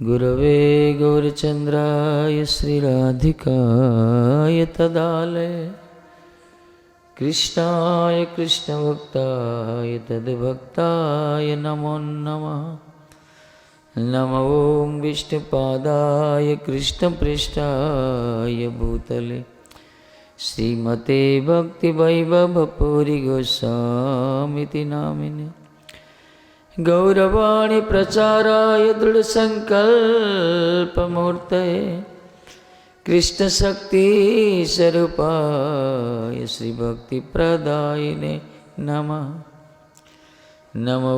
गुरवे गौरचन्द्राय श्रीराधिकाय तदालय कृष्णाय कृष्णभक्ताय तद्भक्ताय नमो नमः। नमो विष्णुपादाय कृष्णपृष्ठाय भूतले श्रीमते भक्तिवैभवपुरी गोस्वामिति नामिने गौरवाणी प्रचाराय दृढ़संकल्पमूर्तये कृष्णशक्तिस्वरूपाय श्रीभक्तिप्रदायिने नमः। नमो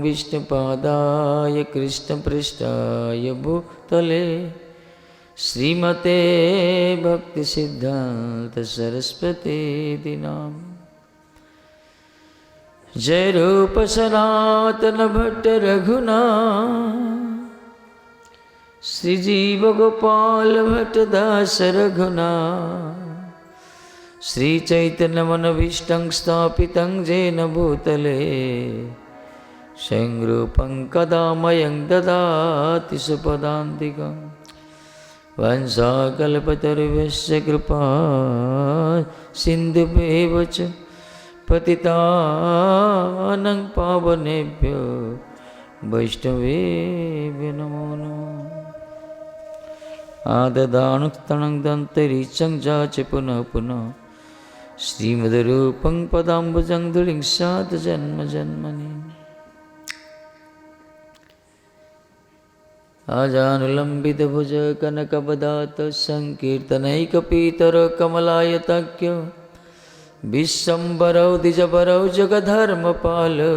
विष्णुपादाय कृष्णपृष्ठाय भूतले श्रीमते भक्तिसिद्धान्त सरस्वती नाम। जय रूप सनातन भट्ट रघुनाथ श्रीजीव गोपाल भट्ट दास रघुनाथ श्री चैतन्य मनभीष्टं स्थापितं येन भूतले स्वयं रूपं कदा मयं ददाति सुपदान्तिकं वंशाकल्पतरुभ्यश्च कृपा सिन्धुभ्येव च पतितानं पावनेभ्यो वैष्णवेभ्यो नमो नमः। आददानुत्तनं दन्तरिचं जाच पुनः पुनः श्रीमद्रूपं पदाम्बुजं धुलिङ्क्षात् जन्म जन्मनि। आजानुलम्बितभुज कनकवदात संकीर्तनैकपीतर कमलायताख्य विश्वम्भरौ द्विजभरौ जगद्धर्मपालो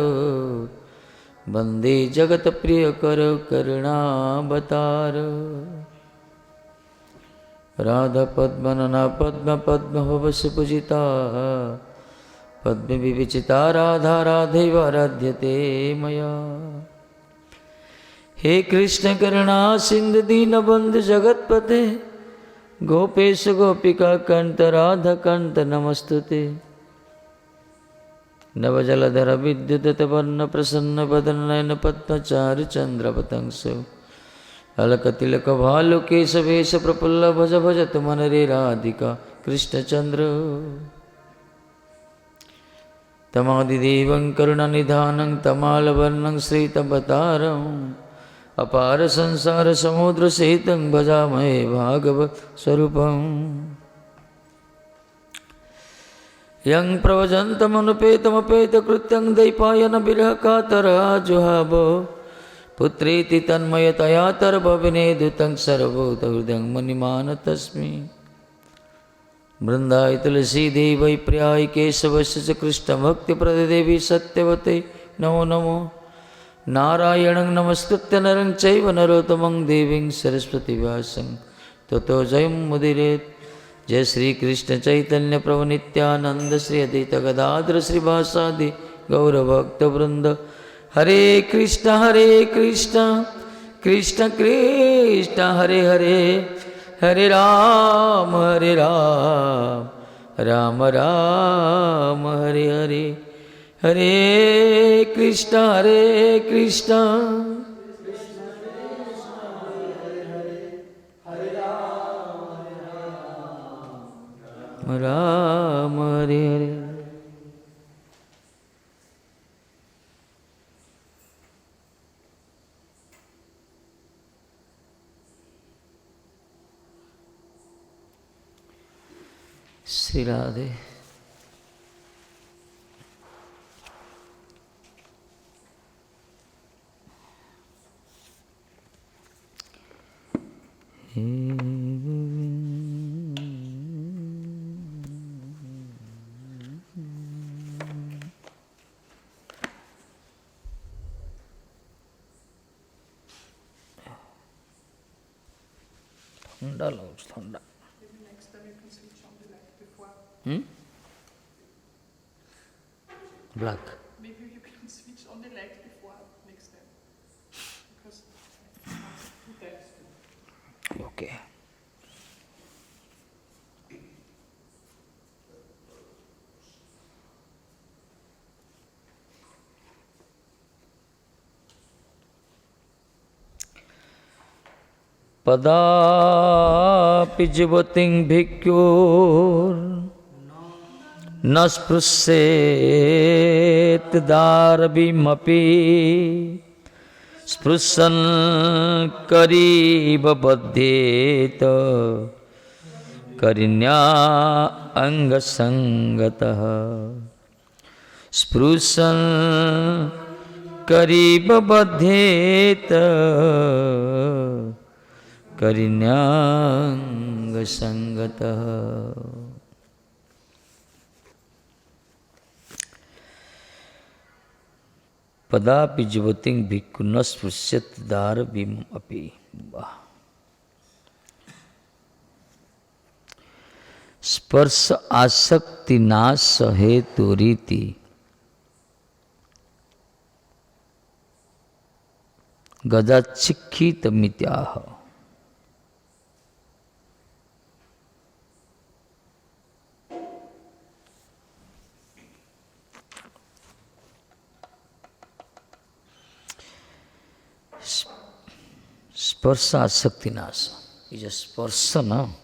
वन्दे जगत्प्रियकरौ करुणावतारो। राधापद्मनना पद्मपद्मभव सुपूजिता पद्मविविचिता राधा राधैव आराध्यते मया। हे कृष्ण करुणा सिंधु दीनबंधु जगत्पते गोपेश गोपिका कंठ राधा कंठ नमस्तुते। नवजलधर विद्युत वर्ण प्रसन्न वदन नयन पद्मचारि चंद्रपतंसो अलकतिलक भालु केशवेश प्रफुल्ल भज भजत मन रे राधिका कृष्णचंद्र। तमादिदेवं करुणानिधानं तमालवर्णं श्रीतवतारं अपार संसार समुद्र सहितं भजामहे भागवत स्वरूपम्। यं प्रव्रजन्तमनुपेतमपेतकृत्यं दैपायन विरहकातराजुहावो पुत्रेति तन्मयतया तरभविनेदुतं सर्वभूतहृदयं मुनिमानतस्मि। वृन्दाय तुलसीदेवै प्रियाय केशवस्य च कृष्णभक्तिप्रददेवी सत्यवते नमो नमो। नारायणं नमस्कृत्य नरं चैव नरोत्तमं देवीं सरस्वती व्यासं ततो जयमुदीरयेत्। जय श्री कृष्ण चैतन्य प्रभु नित्यानंद श्री अद्वैत गदाधर श्रीवासादि गौरभक्तवृंद। हरे कृष्ण कृष्ण कृष्ण हरे हरे हरे राम राम राम हरे हरे। हरे कृष्ण राम हरे हरे। श्री राधे। ठंडा लो ठंडा। Black. Maybe you can switch on the light before next time, because two times. Okay. पदापि जीवतिं भिक्युर्न स्पृशेत् दारवीमपि स्पृशन् करीव बध्येत करिण्या अंगसंगतः स्पृशन् करीव बध्येत करिण्याङ्गसंगतः। पदापि जीवतिं भिक्खु न स्पृश्यत दारवीम् अपि। स्पर्श आसक्ति नाश हेतु रीति गजाचिक्षित मित्याह। स्पर्श आसक्ति नाश, ये जो स्पर्श ना,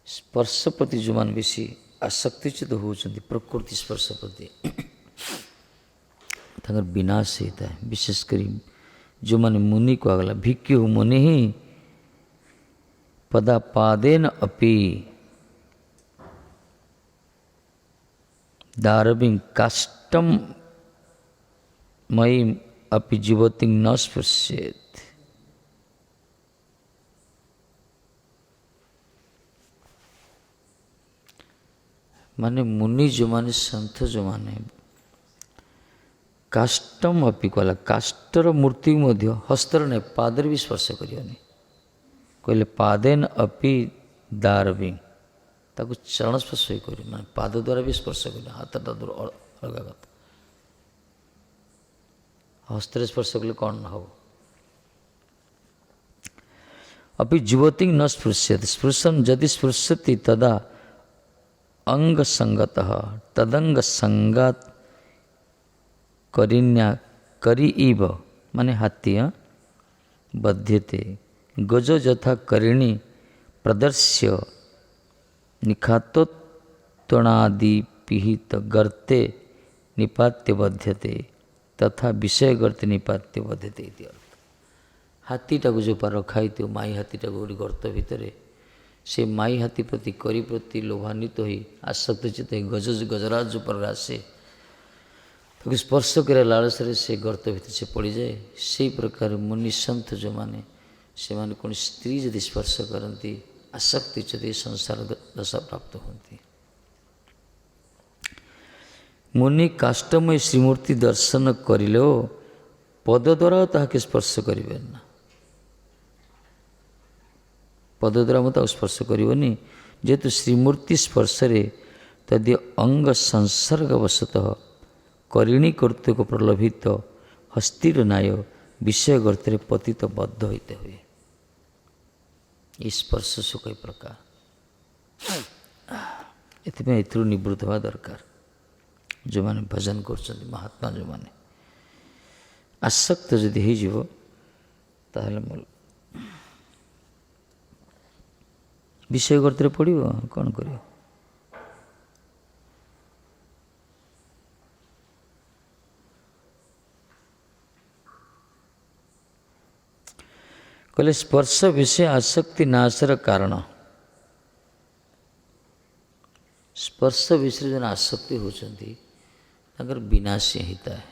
स्पर्श प्रति जो मान बेसी आसक्तिचित होउछन्ति प्रकृति स्पर्श प्रति तंगर विनाश होता है। विशेष करी जो माने मुनि को अगला भिक्खु मुनि ही पदा पादेन अपि दारविं काष्टम मयि अपि जीवतिं न स्पृशेत्। माने मुनि जो माने संत जो माने काष्टम अपि कहला काष्टर मूर्ति मध्य हस्तर ने पादर भी स्पर्श करियोनी कहले पादेन अपि दारविं ताकू चरण स्पर्श करी माने पाद द्वारा भी स्पर्श करी हाथटा दूर अलग कथा हस्तर स्पर्श कले कौन न हो। अपि जीवतिं न स्पृश्यति स्पृशन् यदि स्पृशति तदा अंग संगतः तदंग संगात करिण्या करी इव माने हाथी बध्यते गज यथा करिणी प्रदर्श्य निखातोत्तणादि पिहित गर्ते निपात्य बध्यते तथा विषय गर्ते निपात्य बध्यते इति अर्थ। हाथीटा को जो पर रखा थी माई हाथीटा को गोटे गर्त भितर से माई हाथी प्रति करी प्रति लोभान्वित हो आसक्त चित गजराज जो पर आसे तो स्पर्श कर लालस से गर्त भितर से पड़ जाए। से प्रकार मुनि संत जो माने से माने कौन स्त्री यदि स्पर्श करती आसक्ति चते संसार दशा प्राप्त होती। मुनि काष्टमय श्रीमूर्ति दर्शन करिले पद द्वारा ताके स्पर्श करें ना पद द्वारा मत स्पर्श करनी जेहेतु श्रीमूर्ति स्पर्श तद्य अंग संसर्गवशतः करिणी कर्तृक प्रलोभित हस्तिर नाय विषय गर्ते पतित बद्ध होते हुए स्पर्श सुख प्रकार एथि निवृत्त हवा दरकार। जो माने भजन कर महात्मा जो माने आसक्त जदि हो विषय गर्ते पड़ो कौन कर कहले स्पर्श विषय आसक्ति नाशर कारण स्पर्श विषय जो आसक्ति होती विनाश होता है।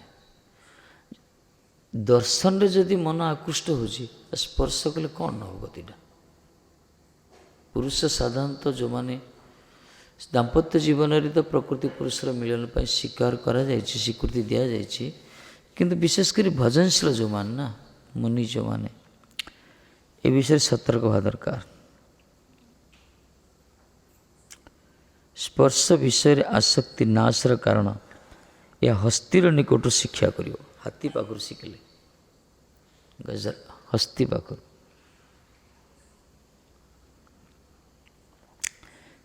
दर्शन रे जदि मन आकृष्ट हो स्पर्श कले कौन न हो गतिटा पुरुष साधारणतः जो माने दाम्पत्य जीवन रे तो प्रकृति पुरुषर मिलन पर स्वीकार करा जायछि स्वीकृति दिया जायछि किंतु विशेषकर भजनशील जो मान ना मुनि जो माने ए विषय सतर्क हवा दरकार। स्पर्श विषय आसक्ति नाशर कारण या हस्तीर निकट शिक्षा करियो हाथी पाखर शिखले गजर हस्ती पाखर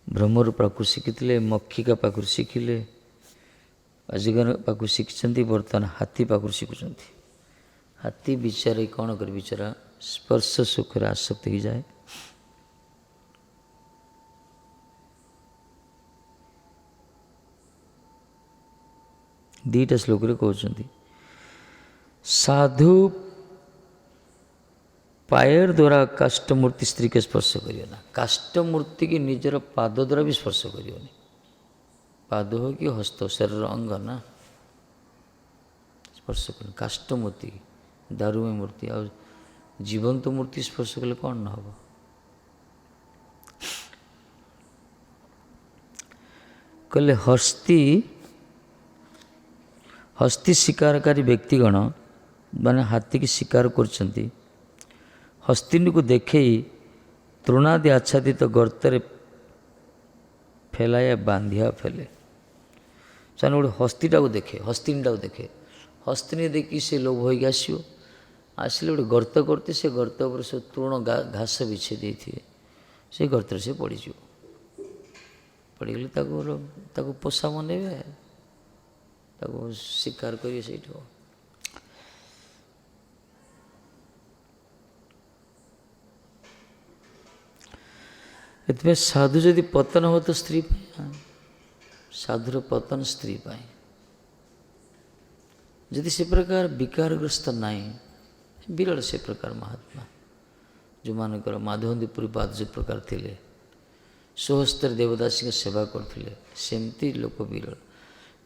भ्रमर पाखु शिखिले मक्षिका पाखु शिखिले अजगर पाखु शिखिं बर्तमान हाथी पाखु शिखुं हाथी बिचारे कौन कर बिचारा स्पर्श सुख आसक्त ही जाए। दीटा श्लोक कहते साधु पायर द्वारा काष्ठमूर्ति स्त्री के स्पर्श करियो ना। काष्ठमूर्ति की निजर पाद द्वारा भी स्पर्श करियो नहीं। पाद हो कि हस्त शरीर अंग ना स्पर्श कर। काष्ठमूर्ति दारू में मूर्ति और जीवंत मूर्ति स्पर्श कले कौन न हो। कले हस्ती शिकारकारी व्यक्तिगण माने हाथी की शिकार करछंती हस्तिनी को देखे तृणादि आच्छादित गर्तरे फेलाया बांधिया फेले। से गोटे हस्तीटा को देखे हस्तिनीटा को देखे हस्तिनी देखी से लोभ हो आसो आसिले गोटे गर्त करते से गर्त पर सब तृण घास बिछे देते से गर्त से पड़ज पड़गले पोषा मनइबे शिकार करिए से इतने साधु जदि पतन हो तो स्त्री साधुर पतन स्त्री पाए यदि से प्रकार विकारग्रस्त नाई विरल से प्रकार महात्मा जो मानकर माधवंदीपुरी पाद जो प्रकार थे स्वहस्तर देवदासी का सेवा करते सेमती लोक विरल।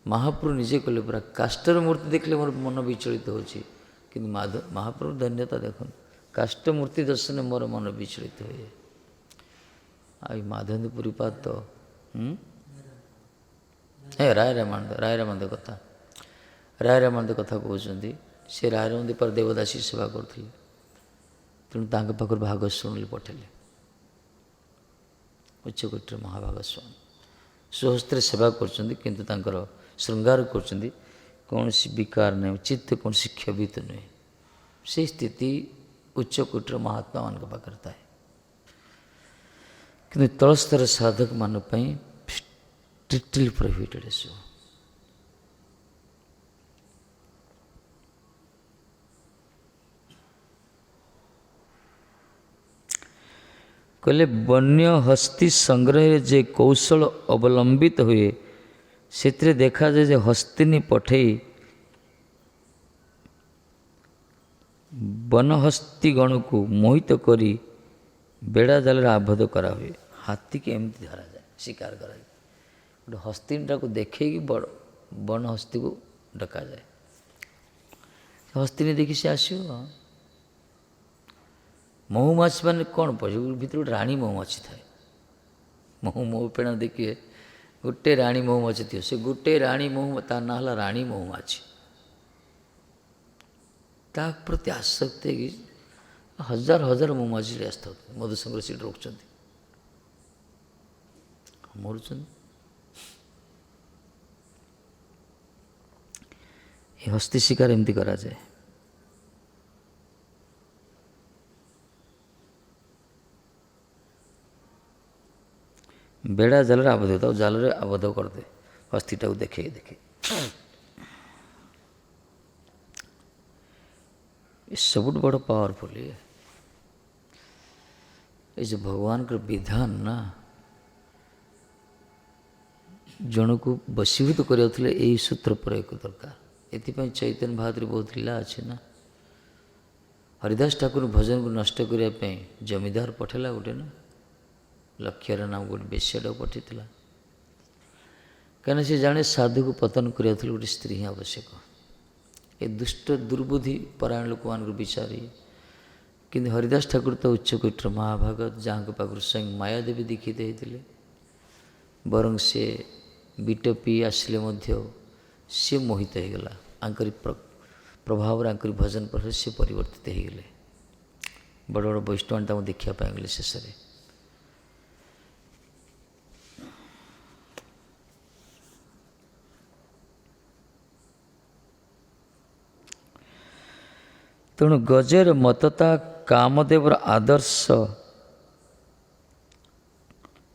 महाप्रभु निजे कहले पूरा काष्ठर मूर्ति देखले मोर मन विचलित होछि किंतु महाप्रभु धन्यता देखो काष्ठ मूर्ति दर्शन मोर मन विचलित हुए। आई माधवंदीपुरी पाद तो राय रामानंद कथा कहते से रायरमंदी पर देवदासी सेवा करते तेणु तांक पाखर भागवत शुणिले पठेले उच्चकोटीर महाभागवत स्वामी स्वहस्त्र सेवा करछंती किंतु तांकर श्रृंगार करछंती कौन सी विकार नहीं चित्त कौन सी क्षभित नहीं से स्थिति उच्चकोटीर महात्मा मान पाखर थाए किंतु तलस्तर साधक मान स्ट्रिक्टली प्रोहिबिटेड सब। कहले वन्य हस्ती संग्रह जे कौशल अवलंबित हुए से देखा जाए जे हस्तिनी पठे वनहस्ती गण को मोहित करी बेड़ा जाल आबद्ध करा हुए। हाथी के एमती धरा जाए शिकार करा जाए गोटे हस्तिनीटा को देखे बड़ वन हस्ती को डका जाए हस्तिनी देखी से आसो महुमाछी मैंने कौन पड़े भर गोटे राणी महुमाछी थाए महु पेड़ देखिए गोटे राणी महुमाछी थी से गोटे राणी महु ता ना है राणी महुमाछी ता प्रति आसक्त है कि हजार हजार महुमाछी आस्था मधुसंग्रह सीट रोक मरुच हस्ती शिकार एमती करा जाए। बेड़ा जाल आबद्ध होता जाल आबद्ध करदे हस्तीटा को देखे देखे सब बड़ पावरफुल ये जो भगवान का विधान ना जन को वशीभूत कर सूत्र प्रयोग दरकार ये चैतन्य भागवत बहुत लीला अच्छे ना हरिदास ठाकुर भजन को नष्ट करने जमीदार पठेला गोटे ना लक्ष्यर नाम गोटे बेश्याटा पठे कहीं से जाने साधु को पतन कर गोटे स्त्री ही आवश्यक ये दुष्ट दुर्बुद्धि परायण लोक मान विचारी किंतु हरिदास ठाकुर तो उच्चकोटीर महाभागवत जहाँ पाखर स्वयं मायादेवी दीक्षित होते बरं से बीट पी आसिले सी मोहित हो गला आंकरी प्रभाव आंकरी भजन पर सी परिवर्तित हो गले बड़ बड़ वैष्णव देखा गले शेष में। तेणु गजेर मतता कामदेवर आदर्श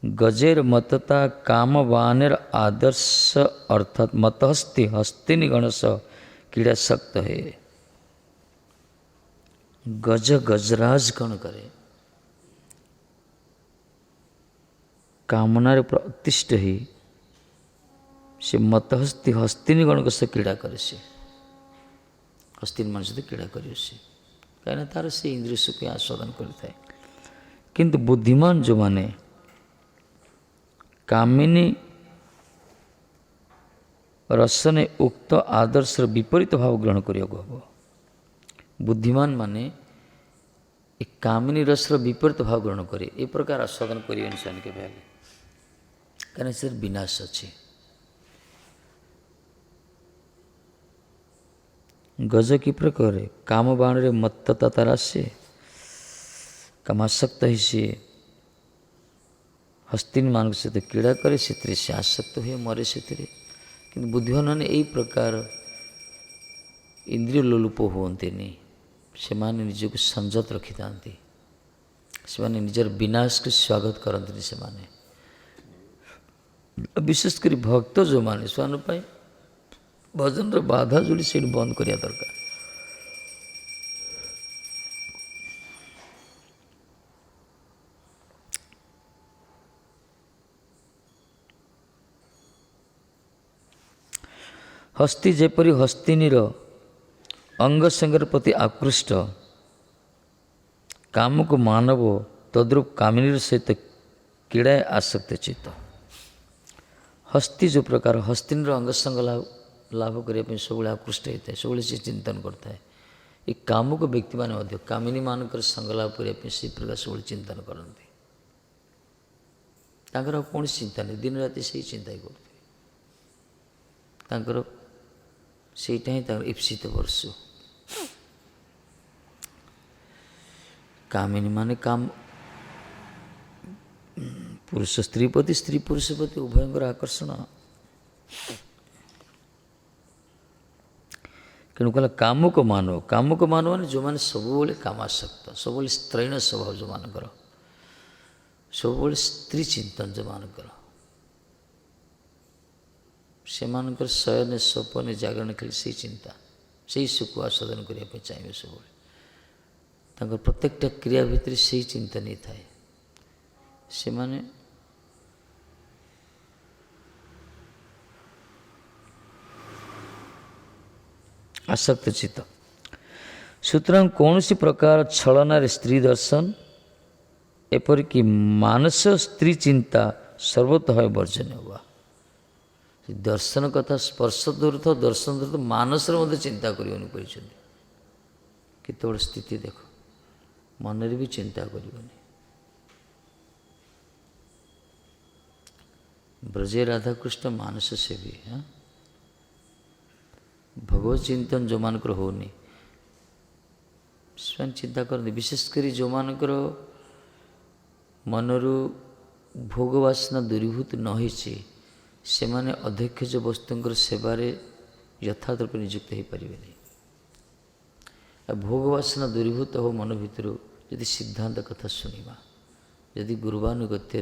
गजेर मतता कामवानेर आदर्श अर्थात मतहस्ती हस्तिनी गणस क्रीड़ा शक्त है। गज गजराज कौन करे कामनार प्रतिष्ठ ही से मत हस्ती हस्तिनी गण को से क्रीड़ा करे से हस्तिनी मान सहित क्रीड़ा कर कहीं तार से इंद्रिय सुख आस्वादन करता है किंतु बुद्धिमान जो माने कामिनी रसने उक्त आदर्श विपरीत भाव ग्रहण करने हम बुद्धिमान माने एक कामिनी रसर विपरीत भाव ग्रहण करे ए प्रकार आस्वादन करें इंसान के भागे कहीं सर विनाश अच्छे गज की प्रकार काम बाण रे मत्तता तारा से कामासक्त ही सी हस्तिन मान सहित क्रीड़ा करे से आसक्त हुए मरे से कि बुद्धिमान मैंने यही प्रकार इंद्रिय लोलुप हुए से निजक संजत रखि था से निजर विनाश को स्वागत करते से विशेषकर भक्त जो माने से भजन बाधा जोड़ी से बंद करिया दरकार हस्ती जेपरी हस्तिनीर अंग संगर प्रति आकृष्ट काम को मानव तद्रूप कामिनीर सहित क्रीड़ाए आसक्त चित्त हस्ती जो प्रकार हस्तिनीर अंग संग लाभ करने सब आकृष्ट होता है सब से चिंतन करता है ये काम को व्यक्ति मान कामिनी मानक संग लाभ करने से प्रकार सब चिंतन करते कौन चिंता नहीं दिन राति से चिंता ही करते सेटा ही ईप्सित वर्षु कामिनी माने काम पुरुष स्त्री प्रति स्त्री पुरुष प्रति उभयंकर आकर्षण तेणु कहला काम को मानो माने जो मैंने सब कामासक्त सब स्त्रैण स्वभाव जो मानकर सब स्त्री चिंतन जो मानकर से शयन स्वपन जागरण खाली से चिंता से सुख आस्वादन करने चाहिए सब प्रत्येकटा क्रिया भितर से चिंता नहीं थाए से माने आसक्त चित्त सुतरां कौन सी प्रकार छलनार स्त्री दर्शन एपरिक मानस स्त्री चिंता सर्वतः वर्जन हुआ दर्शन कथा स्पर्श दूर था दर्शन दूर तो मानस चिंता करनी पड़े केत बड़ स्थिति देख मन भी चिंता करनी ब्रजे राधाकृष्ण मानस से भी हाँ भगवत चिंतन जो मानकर होनी स्वयं चिंता करते विशेषकर जो मानकर मनरु भोगवासना दूरीभूत न होइछि से माने अध्यक्ष जो वस्तुंकर सेवारे यथार्थ रूप नियुक्त हो पारे भोगवासना दूरीभूत हो मन भितर यदि सिद्धांत कथा शुणा यदि गुरुवानुगत्य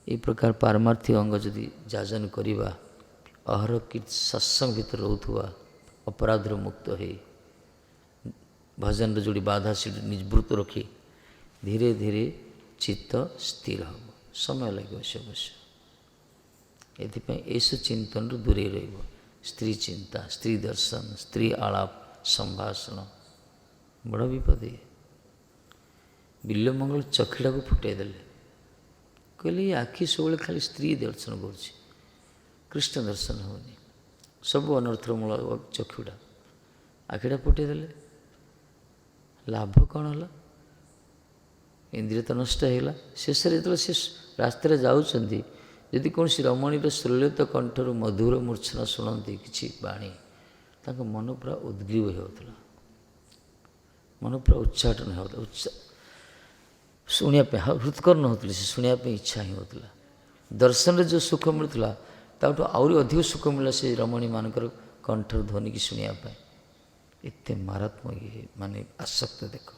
ये प्रकार पारमार्थिक अंग जदि जाजन करवा अहर कि सत्संग भीतर रोथुआ अपराधर मुक्त हो भजन जोड़ी बाधा से निवृत्त रखी धीरे धीरे चित्त स्थिर हम समय लगे से अवश्य ये चिंतन दूरे स्त्री चिंता स्त्री दर्शन स्त्री आलाप संभाषण बड़ विपद है बिल्वमंगल चक्षुड़ा को फुटेदेले कहले ये आखि सब खाली स्त्री दर्शन करुच्ची कृष्ण दर्शन होनी सब अनर्थर मूल चक्षुड़ा आखिटा फुटेदेले लाभ कौन है इंद्रिय तो नष्ट है शेष जो से रास्त जाऊँगी यदि कौन रमणीर श्रलित कंठर मधुर मूर्छना शुणती कि बाणी मन पूरा उद्ग्रीव होता मन पूरा उच्चाटन होता शुणापी हृत्कर्ण होते शुणापी इच्छा ही होता दर्शन जो सुख मिलूला ताठू आहरी अधिक सुख मिला से रमणी मानकर कंठर ध्वनि की शुणापी एत मारात्मक ये माने आसक्त देख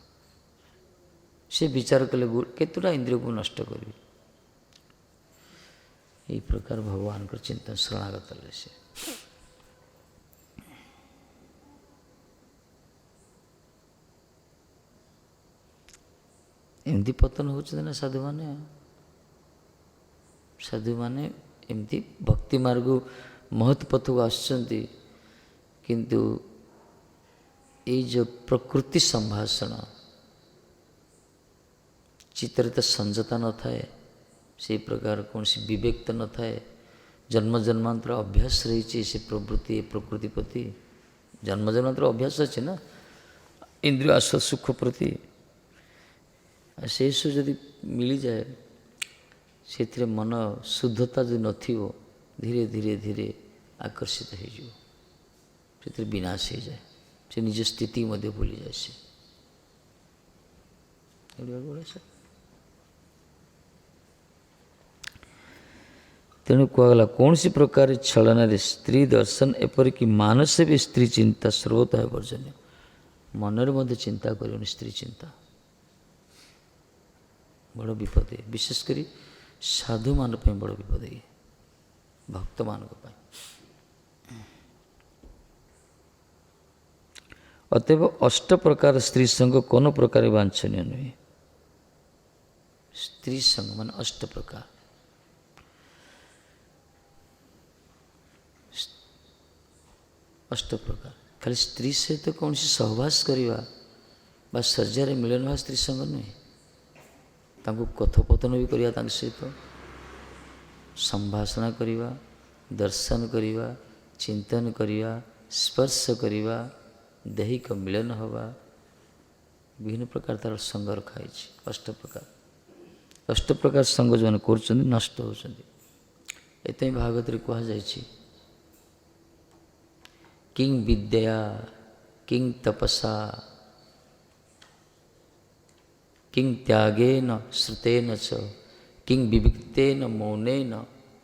से विचार कले केतुटा इंद्रिय को नष्ट करी यही प्रकार भगवान को चिंतन शरणागत से ଏମିତି ପତନ ହେଉଛନ୍ତି ନା ସାଧୁମାନେ। ସାଧୁମାନେ ଏମିତି ଭକ୍ତି ମାର୍ଗ ମହତ୍ ପଥକୁ ଆସୁଛନ୍ତି, କିନ୍ତୁ ଏଇ ଯେଉଁ ପ୍ରକୃତି ସମ୍ଭାଷଣ, ଚିତ୍ତରେ ତ ସଂଯତା ନଥାଏ, ସେଇ ପ୍ରକାର କୌଣସି ବିବେକ ତ ନଥାଏ। ଜନ୍ମ ଜନ୍ମାନ୍ତର ଅଭ୍ୟାସ ରହିଛି ସେ ପ୍ରବୃତ୍ତି ପ୍ରକୃତି ପ୍ରତି, ଜନ୍ମ ଜନ୍ମାନ୍ତର ଅଭ୍ୟାସ ଅଛି ନା ଇନ୍ଦ୍ରିୟ ଆସ ସୁଖ ପ୍ରତି। ଆଉ ସେସବୁ ଯଦି ମିଳିଯାଏ, ସେଥିରେ ମନ ଶୁଦ୍ଧତା ଯଦି ନଥିବ, ଧୀରେ ଧୀରେ ଧୀରେ ଆକର୍ଷିତ ହୋଇଯିବ, ସେଥିରେ ବିନାଶ ହେଇଯାଏ, ସେ ନିଜ ସ୍ଥିତି ମଧ୍ୟ ଭୁଲିଯାଏ ସେ। ତେଣୁ କୁହାଗଲା କୌଣସି ପ୍ରକାର ଛଳନାରେ ସ୍ତ୍ରୀ ଦର୍ଶନ ଏପରିକି ମାନସ ବି ସ୍ତ୍ରୀ ଚିନ୍ତା ସର୍ବତଃ ବର୍ଜନୀୟ। ମନରେ ମଧ୍ୟ ଚିନ୍ତା କରିବନି ସ୍ତ୍ରୀ ଚିନ୍ତା, ବଡ଼ ବିପଦ। ବିଶେଷ କରି ସାଧୁମାନଙ୍କ ପାଇଁ ବଡ଼ ବିପଦ, ଭକ୍ତମାନଙ୍କ ପାଇଁ। ଅତଏବ ଅଷ୍ଟ ପ୍ରକାର ସ୍ତ୍ରୀ ସଙ୍ଗ କ'ଣ ପ୍ରକାର ବାଞ୍ଛନୀୟ ନୁହେଁ। ସ୍ତ୍ରୀ ସଙ୍ଗ ମାନେ ଅଷ୍ଟ ପ୍ରକାର। ଅଷ୍ଟ ପ୍ରକାର ଖାଲି ସ୍ତ୍ରୀ ସହିତ କୌଣସି ସହବାସ କରିବା ବା ଶଯ୍ୟାରେ ମିଳନ ହେବା ସ୍ତ୍ରୀ ସଙ୍ଗ ନୁହେଁ। ତାଙ୍କୁ କଥୋପକଥନ ବି କରିବା, ତାଙ୍କ ସହିତ ସମ୍ଭାଷଣ କରିବା, ଦର୍ଶନ କରିବା, ଚିନ୍ତନ କରିବା, ସ୍ପର୍ଶ କରିବା, ଦୈହିକ ମିଳନ ହେବା, ବିଭିନ୍ନ ପ୍ରକାର ତା'ର ସଙ୍ଗ ରଖାଯାଇଛି। ଅଷ୍ଟ ପ୍ରକାର। ଅଷ୍ଟ ପ୍ରକାର ସଙ୍ଗ ଯେଉଁମାନେ କରୁଛନ୍ତି ନଷ୍ଟ ହେଉଛନ୍ତି। ଏଥିପାଇଁ ଭାଗବତରେ କୁହାଯାଇଛି କିଂ ବିଦ୍ୟା କିଂ ତପସା କିଂ ତ୍ୟାଗେନ ଶ୍ରୁତେନ ଚ କିଂ ବିବିକ୍ତେନ ମୌନେନ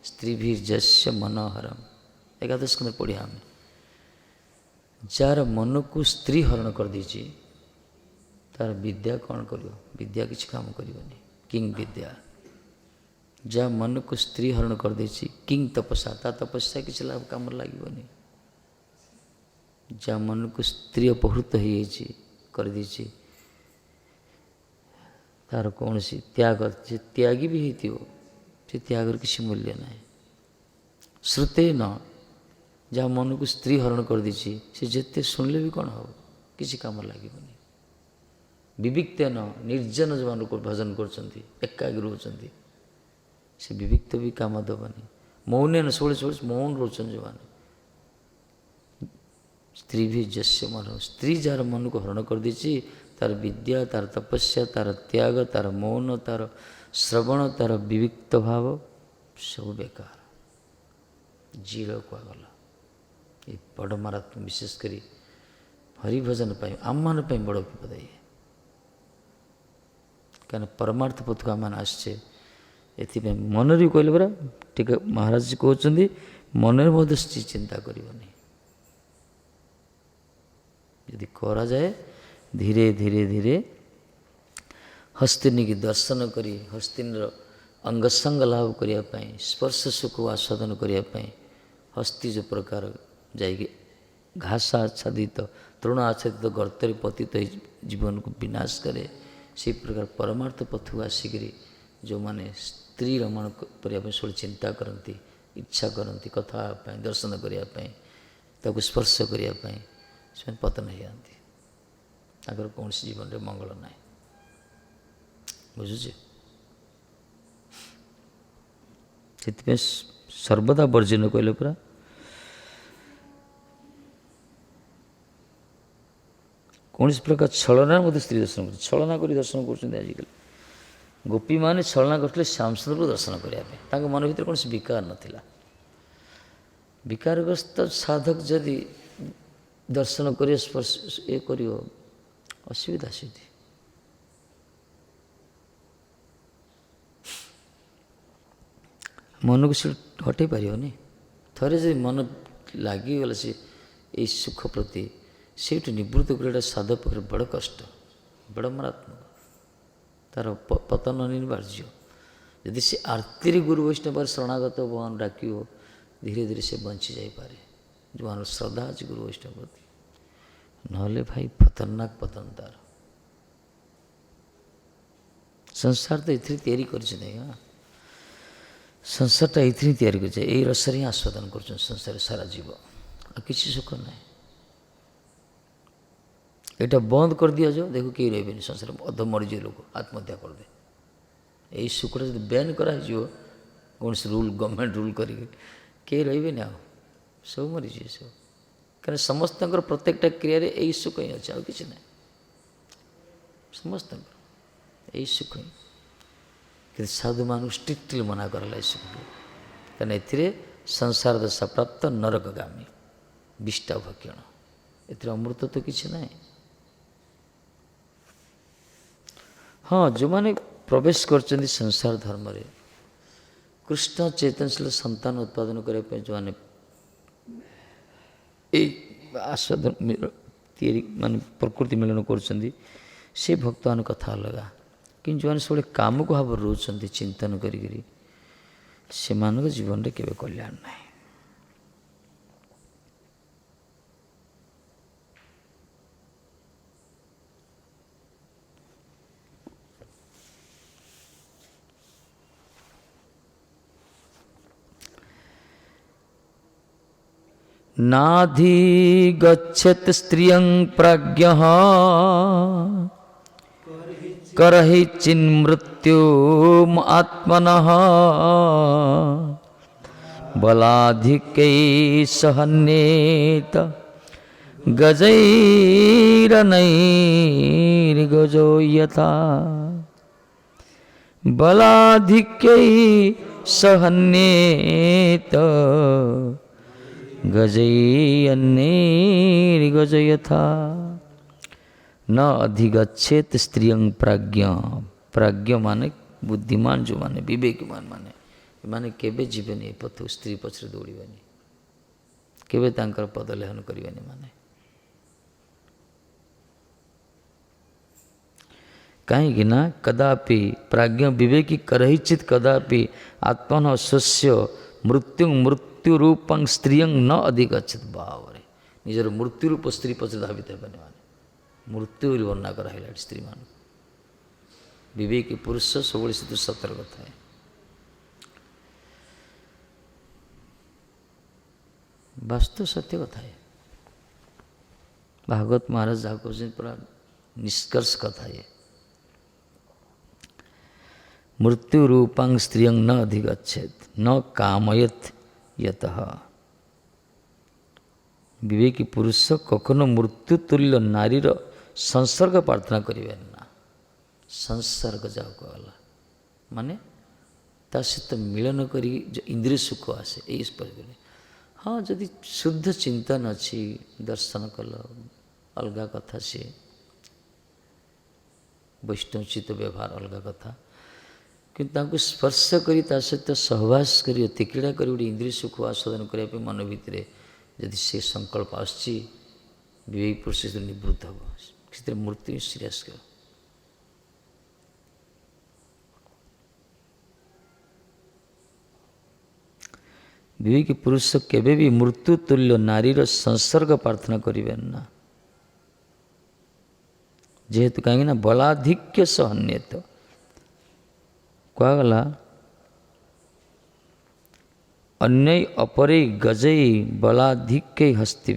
ସ୍ତ୍ରୀଭିର୍ଯସ୍ୟ ମନୋହରମ୍। ଏକାଦଶ ସ୍କନ୍ଧ ପଢ଼ିବା ଆମେ। ଯାହାର ମନକୁ ସ୍ତ୍ରୀ ହରଣ କରିଦେଇଛି, ତାର ବିଦ୍ୟା କ'ଣ କରିବ? ବିଦ୍ୟା କିଛି କାମ କରିବନି। କିଂ ବିଦ୍ୟା। ଯାହା ମନକୁ ସ୍ତ୍ରୀ ହରଣ କରିଦେଇଛି, କିଂ ତପସ୍ୟା, ତା ତପସ୍ୟା କିଛି ଲାଭ କାମରେ ଲାଗିବନି। ଯାହା ମନକୁ ସ୍ତ୍ରୀ ଅପହୃତ ହେଇଯାଇଛି, କରିଦେଇଛି, ତାର କୌଣସି ତ୍ୟାଗ, ସେ ତ୍ୟାଗୀ ବି ହେଇଥିବ, ସେ ତ୍ୟାଗର କିଛି ମୂଲ୍ୟ ନାହିଁ। ଶ୍ରୁତେନ, ଯାହା ମନକୁ ସ୍ତ୍ରୀ ହରଣ କରିଦେଇଛି, ସେ ଯେତେ ଶୁଣିଲେ ବି କ'ଣ ହେବ? କିଛି କାମରେ ଲାଗିବନି। ବିବିକ୍ତେନ, ନିର୍ଜନ ଯେଉଁମାନଙ୍କୁ ଭଜନ କରୁଛନ୍ତି, ଏକାଗ୍ର ରହୁଛନ୍ତି, ସେ ବିବିକ୍ତ ବି କାମ ଦେବନି। ମୌନେନ, ସବୁବେଳେ ମୌନ ରହୁଛନ୍ତି ଯେଉଁମାନେ, ସ୍ତ୍ରୀ ବି ଯସ୍ୟ ମନ, ସ୍ତ୍ରୀ ଯାହାର ମନକୁ ହରଣ କରିଦେଇଛି, ତାର ବିଦ୍ୟା, ତାର ତପସ୍ୟା, ତାର ତ୍ୟାଗ, ତାର ମୌନ, ତାର ଶ୍ରବଣ, ତାର ବିବିକ୍ତ ଭାବ ସବୁ ବେକାର, ଜିରୋ କୁହାଗଲା। ଏ ବଡ଼ ମାରାତ୍ମକ, ବିଶେଷ କରି ହରିଭଜନ ପାଇଁ ଆମମାନଙ୍କ ପାଇଁ ବଡ଼ ବିପଦ। କାରଣ ପରମାର୍ଥ ପଥକୁ ଆମମାନେ ଆସିଛେ, ଏଥିପାଇଁ ମନରେ ବି କହିଲେ ପରା, ଟିକେ ମହାରାଜ କହୁଛନ୍ତି ମନରେ ମଧ୍ୟ ସ୍ତ୍ରୀ ଚିନ୍ତା କରିବନି। ଯଦି କରାଯାଏ, ଧୀରେ ଧୀରେ ଧୀରେ ହସ୍ତିନୀକି ଦର୍ଶନ କରି, ହସ୍ତିନୀର ଅଙ୍ଗସଙ୍ଗ ଲାଭ କରିବା ପାଇଁ, ସ୍ପର୍ଶ ସୁଖକୁ ଆସ୍ୱାଦନ କରିବା ପାଇଁ, ହସ୍ତି ଯେଉଁ ପ୍ରକାର ଯାଇକି ଘାସ ଆଚ୍ଛାଦିତ, ତୃଣ ଆଚ୍ଛାଦିତ ଗର୍ତ୍ତରେ ପତିତ ହୋଇ ଜୀବନକୁ ବିନାଶ କରେ, ସେହି ପ୍ରକାର ପରମାର୍ଥ ପଥକୁ ଆସିକରି ଯେଉଁମାନେ ସ୍ତ୍ରୀ ରମଣ କରିବା ପାଇଁ ସବୁବେଳେ ଚିନ୍ତା କରନ୍ତି, ଇଚ୍ଛା କରନ୍ତି, କଥା ହେବା ପାଇଁ, ଦର୍ଶନ କରିବା ପାଇଁ, ତାକୁ ସ୍ପର୍ଶ କରିବା ପାଇଁ, ସେମାନେ ପତନ ହେଇଯାଆନ୍ତି। ତାଙ୍କର କୌଣସି ଜୀବନରେ ମଙ୍ଗଳ ନାହିଁ। ବୁଝୁଛି? ସେଥିପାଇଁ ସର୍ବଦା ବର୍ଜନ କହିଲେ ପରା। କୌଣସି ପ୍ରକାର ଛଳନା ମଧ୍ୟ ସ୍ତ୍ରୀ ଦର୍ଶନ କରୁଛି, ଛଳନା କରି ଦର୍ଶନ କରୁଛନ୍ତି ଆଜିକାଲି। ଗୋପୀମାନେ ଛଳନା କରିଥିଲେ ଶ୍ୟାମସୁନ୍ଦରକୁ ଦର୍ଶନ କରିବା ପାଇଁ, ତାଙ୍କ ମନ ଭିତରେ କୌଣସି ବିକାର ନଥିଲା। ବିକାରଗ୍ରସ୍ତ ସାଧକ ଯଦି ଦର୍ଶନ କରିବ, ସ୍ପର୍ଶ ଇଏ କରିବ, ଅସୁବିଧା ସେଠି। ମନକୁ ସେ ହଟେଇ ପାରିବନି। ଥରେ ଯଦି ମନ ଲାଗିଗଲା ସେ ଏଇ ସୁଖ ପ୍ରତି, ସେଇଠୁ ନିବୃତ୍ତ କରିବାଟା ସାଧକ ପାଖରେ ବଡ଼ କଷ୍ଟ, ବଡ଼ ମାରାତ୍ମକ, ତା'ର ପତନ ଅନିବାର୍ଯ୍ୟ। ଯଦି ସେ ଆର୍ତ୍ତିରେ ଗୁରୁ ବୈଷ୍ଣବର ଶରଣାଗତ ଭଗବାନ ଡାକିବ, ଧୀରେ ଧୀରେ ସେ ବଞ୍ଚି ଯାଇପାରେ, ଯେଉଁମାନଙ୍କର ଶ୍ରଦ୍ଧା ଅଛି ଗୁରୁ ବୈଷ୍ଣବ ପ୍ରତି। ନହେଲେ ଭାଇ ଖତରନାକ ପତନ ତା'ର। संसार तो ये तैयारी कर संसारटा ये तैयारी कर रसर ही आस्वादन कर संसार सारा जीव आ किसी सुख ना यहाँ बंद कर दि जाओ देखो कहीं रही संसार अध मरीज लोग आत्महत्या करदे यही सुखटा जो बैन कर कौन से रूल गवर्नमेंट रूल करें रही आ सब मरीज सब कहीं समस्त प्रत्येकटा क्रिया यही सुख ही अच्छे कि ना समस्त यही सुख ही कि साधु मान स्ट्रिक्टली मना कराला सुख कहीं ए संसार दशा प्राप्त नरकगामी विष्टा भक्षण ए अमृत तो किसी ना हाँ जो मैंने प्रवेश कर संसार धर्म रे कृष्ण चैतन्यशील संतान उत्पादन करने जो मैंने आस्वादन मान प्रकृति मिलन कर भक्त मान कथा अलग कि जो मैंने सब कामुक भाव रोच चिंतन करी जीवन में केवे कल्याण ना नाधिगच्छत् स्त्रियं प्रज्ञः करहि चिन्मृत्युम् आत्मनः बलाधिक्यै सहन्येत गजैरनैर्गजो यथा बलाधिक्यै सहन्येत गजैर्गज यथा न अधिगच्छेत स्त्रियं प्राज्ञ प्राज्ञ माने बुद्धिमान जो माने विवेकमान माने माने केबे जीवेनी पथ स्त्री पछरे दौड़ानी केबे तांकर पदलेहन करिवेनी माने कहीं ना कदापि प्राज्ञ विवेकी करहिचित कदापि आत्मन स्वस्य मृत्यु मृत्यु रूपं स्त्रियं न अधिगच्छेत भाव रे निजर मृत्यु रूप स्त्री पछरे धावित हेबानी माने मृत्यु वर्णना कराइला स्त्री मान विवेकी पुरुष सब से सतर्क थाए वास्तव सत्य कथा है भागवत महाराज जहाँ कहते पूरा निष्कर्ष कथा है मृत्यु रूपं स्त्रियं न अधिगच्छेत न कामयत यतः विवेकी पुरुष कखनो मृत्यु तुल्य नारीर संसर्ग प्रार्थना करें ना संसर्ग जाओ कहला माने ता सहित मिलन करी जो इंद्रिय सुख आसे यही पर हाँ जदि शुद्ध चिंतन अच्छी दर्शन कल अलग कथा सी वैष्णवचित व्यवहार अलग कथा कि स्पर्श करी ता सहित सहवास करी तिकीड़ा करी गोटे इंद्रिय सुख आस्वादन करने मन भितर यदि से संकल्प आसी विवेक पुरुष निवृत्त हम से मृत्यु सीरियस कर विवेकी पुरुष केबे भी मृत्यु तुल्य नारीर संसर्ग प्रार्थना करें ना जेहेतु कहीं ना बलाधिक्य सहन्यत कहगला अन्य अपरे गजई बलाधिक्य हस्ति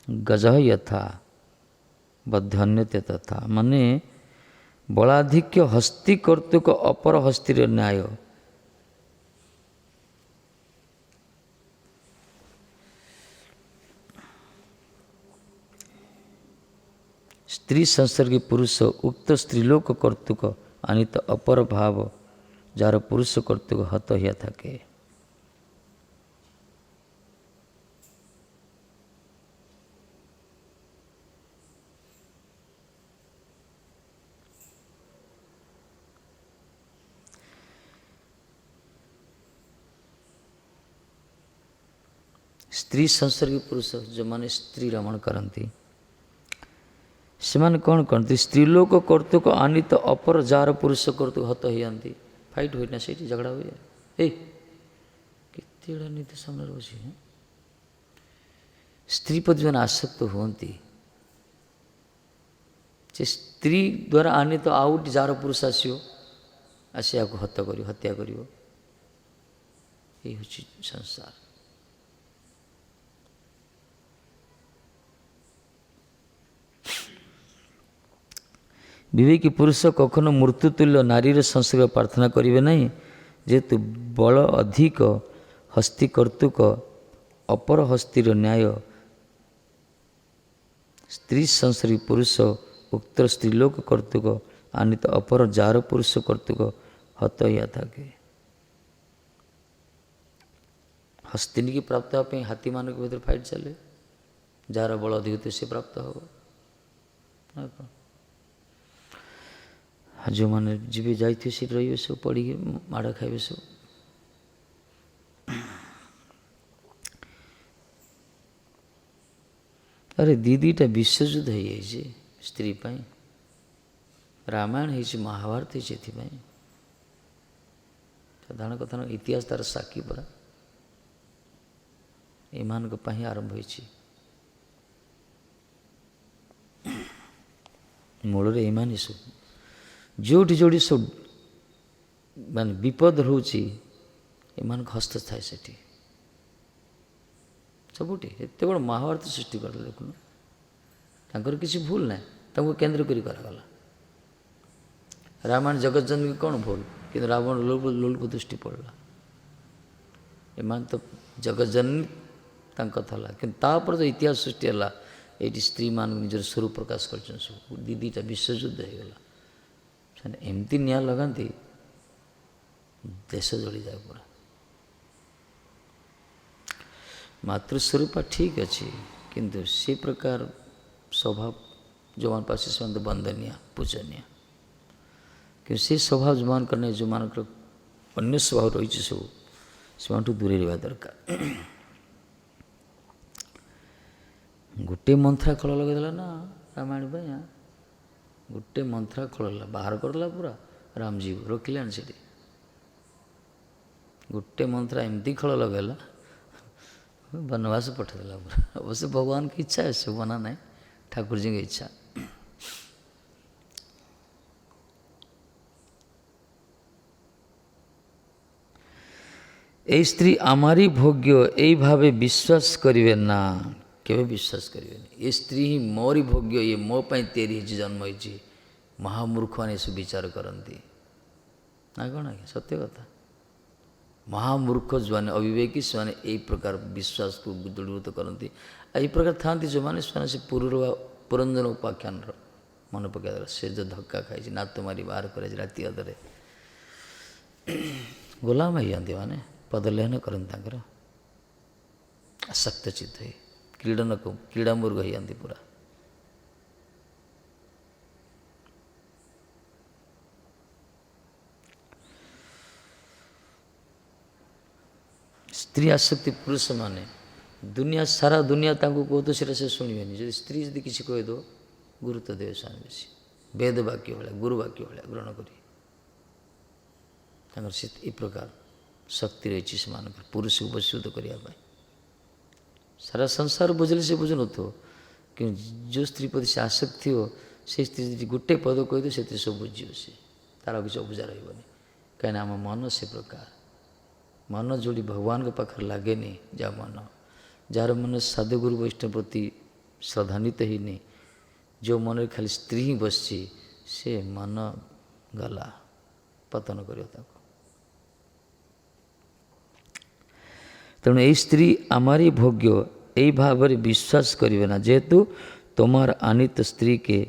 गज यथा बध्यन्यते तथा माने बलाधिक्य हस्ति कर्तुक अपर हस्तिर न्याय स्त्री संसर्गी पुरुष उक्त स्त्रीलोक कर्तुक अनित अपर भाव जार पुरुष कर्तुक हत हिया थाके स्त्री संसर्गी पुरुष जो माने स्त्री रमण करती से कौन करती स्त्रीलोक कर्तुक आनित अपर जार पुरुष कर्तुक हत हो जाती फाइट हुए से झगड़ा हुए केते नीति सामने बस स्त्री प्रति जो आसक्त होती से स्त्री द्वारा आने तो आउ जार पुरुष आसी हत्या कर संसार। विवेकी पुरुष कखनो मृत्युतुल्य नारीर संसर्ग प्रार्थना करेंगे नहीं, जेहेतु बल अधिक हस्ती कर्तुक अपर हस्तीर न्याय स्त्री संसर्गी पुरुष उक्त स्त्रीलोक कर्तुक आनित अपर जार पुरुष कर्तुक हत या থাকে। हस्तिनी की प्राप्त होगा हाथी मान के भीतर फाइट चले, जार बल अधिक तो से प्राप्त हो। जो मैंने जी जाइए सीट रही सब पड़ी माड़ खाइबे सब। अरे दीदीटा विश्वयुद्ध हो स्त्री पाई, रामायण हो महाभारत हो साधारण कथन इतिहास तार साक्षी परा एमान आरंभ हो मूल एमान सब जोटी जोटी सब मान विपद रोचे एमान हस्त थाए से सबुठी एत बड़ महाभारत सृष्टि कर देखुन तांकर किसी भूल ना तांको केंद्र करी करागला। रामायण जगत जननी कौन भूल कि रावण लोलुप दृष्टि पड़ला एमान तो जगत जननी तांका थला कि तापर जो इतिहास सृष्टि है ये स्त्री मान निजर स्वरूप प्रकाश कर सब दीदीटा विश्वयुद्ध हो गला एमती निया लगाती देश जली जाए पूरा। मातृस्वरूप ठीक अच्छी किंतु से प्रकार स्वभाव जो मान पास से वंदनीय पूजनीय कि से स्वभाव जो मान करने जो मान अन्य स्वभाव रही सब से दूरे रहा दरकार। गोटे मंथरा खल लगेदेला ना रामायण गोटे मंथरा खल बाहर करला पूरा रामजी रखिले से गोटे मंथरा एमती खल लगेला वनवास पठेदेला पूरा। अवश्य भगवान की इच्छा है से बना नहीं ठाकुर जी की इच्छा। ए स्त्री आमारी भोग्य यही भावे विश्वास करिवे ना केवे विश्वास करिवे ये स्त्री ही मोरी भोग्य ये मो पाई तेरी जन्म होती महामूर्ख मैंने सब विचार करती ना कौन आज्ञा सत्य कथा। महामूर्ख जो मैंने अविवेकी से मैंने यही प्रकार विश्वास को दृढ़ीभूत करती यही प्रकार था जो मैंने से पुरंजन उपाख्यान मन पकड़ से जो धक्का खाई नात मारी बाहर करे राति अधरे गुलाम हो जाती मैंने पदलेहन करते आसक्त चित्त है क्रीडन को क्रीड़ा मुर्ग हो जाती पूरा। स्त्री आसक्ति पुरुष माने दुनिया सारा दुनिया तांको कहो तो सिर से शुणे जो स्त्री यदि किसी कहीद गुरुत्व देव स्वामी बेसी वेद वाक्य भाया गुरु वाक्य भाया ग्रहण कर ये प्रकार शक्ति रही से पुरुष को वशीभूत करने सारा संसार बुझले से बुझुन तो कि जो स्त्री प्रति से आसक्ति हो से स्त्री गोटे पद कहीदे से सब बुझे सी तार किसी अबुझा रही कहीं आम मन से प्रकार मन जोड़ी भगवान के पाखे लगे नहीं जा मन जार मन साधु गुरु वैष्णव प्रति श्रद्धान्वित ही नहीं जो मन खाली स्त्री ही बसची से मन गला पतन कर तेणु यही स्त्री आमारी भोग्य यही भाव विश्वास करेंगे ना जेहेतु तुमार आनित स्त्री के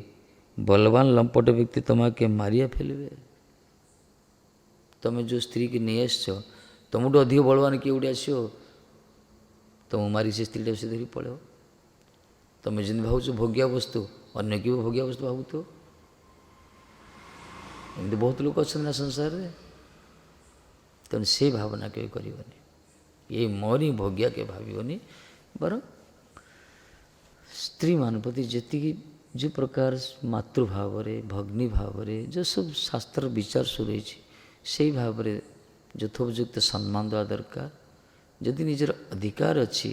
बलवान लंपट व्यक्ति तुम्हें मारिया फेलवे तुम्हें जो स्त्री की नहीं आस तुमठू अधिक बलवान किए गोटे आस तुम मारी से स्त्री से धरी पड़े तुम्हें जमी भाव भोग्या वस्तु अन्य कि भोग्या वस्तु भावुथ एमती बहुत लोग अच्छा ना संसार में तेणु से भावना के करनी ये मोरी भोग्या के भावनी बर स्त्री मान प्रति जी जो प्रकार मातृभाव भग्नी भाव जो सब शास्त्र विचार शुरू से भाव यथोपयुक्त सम्मान देवा दरकार। जदि निजर अधिकार अच्छी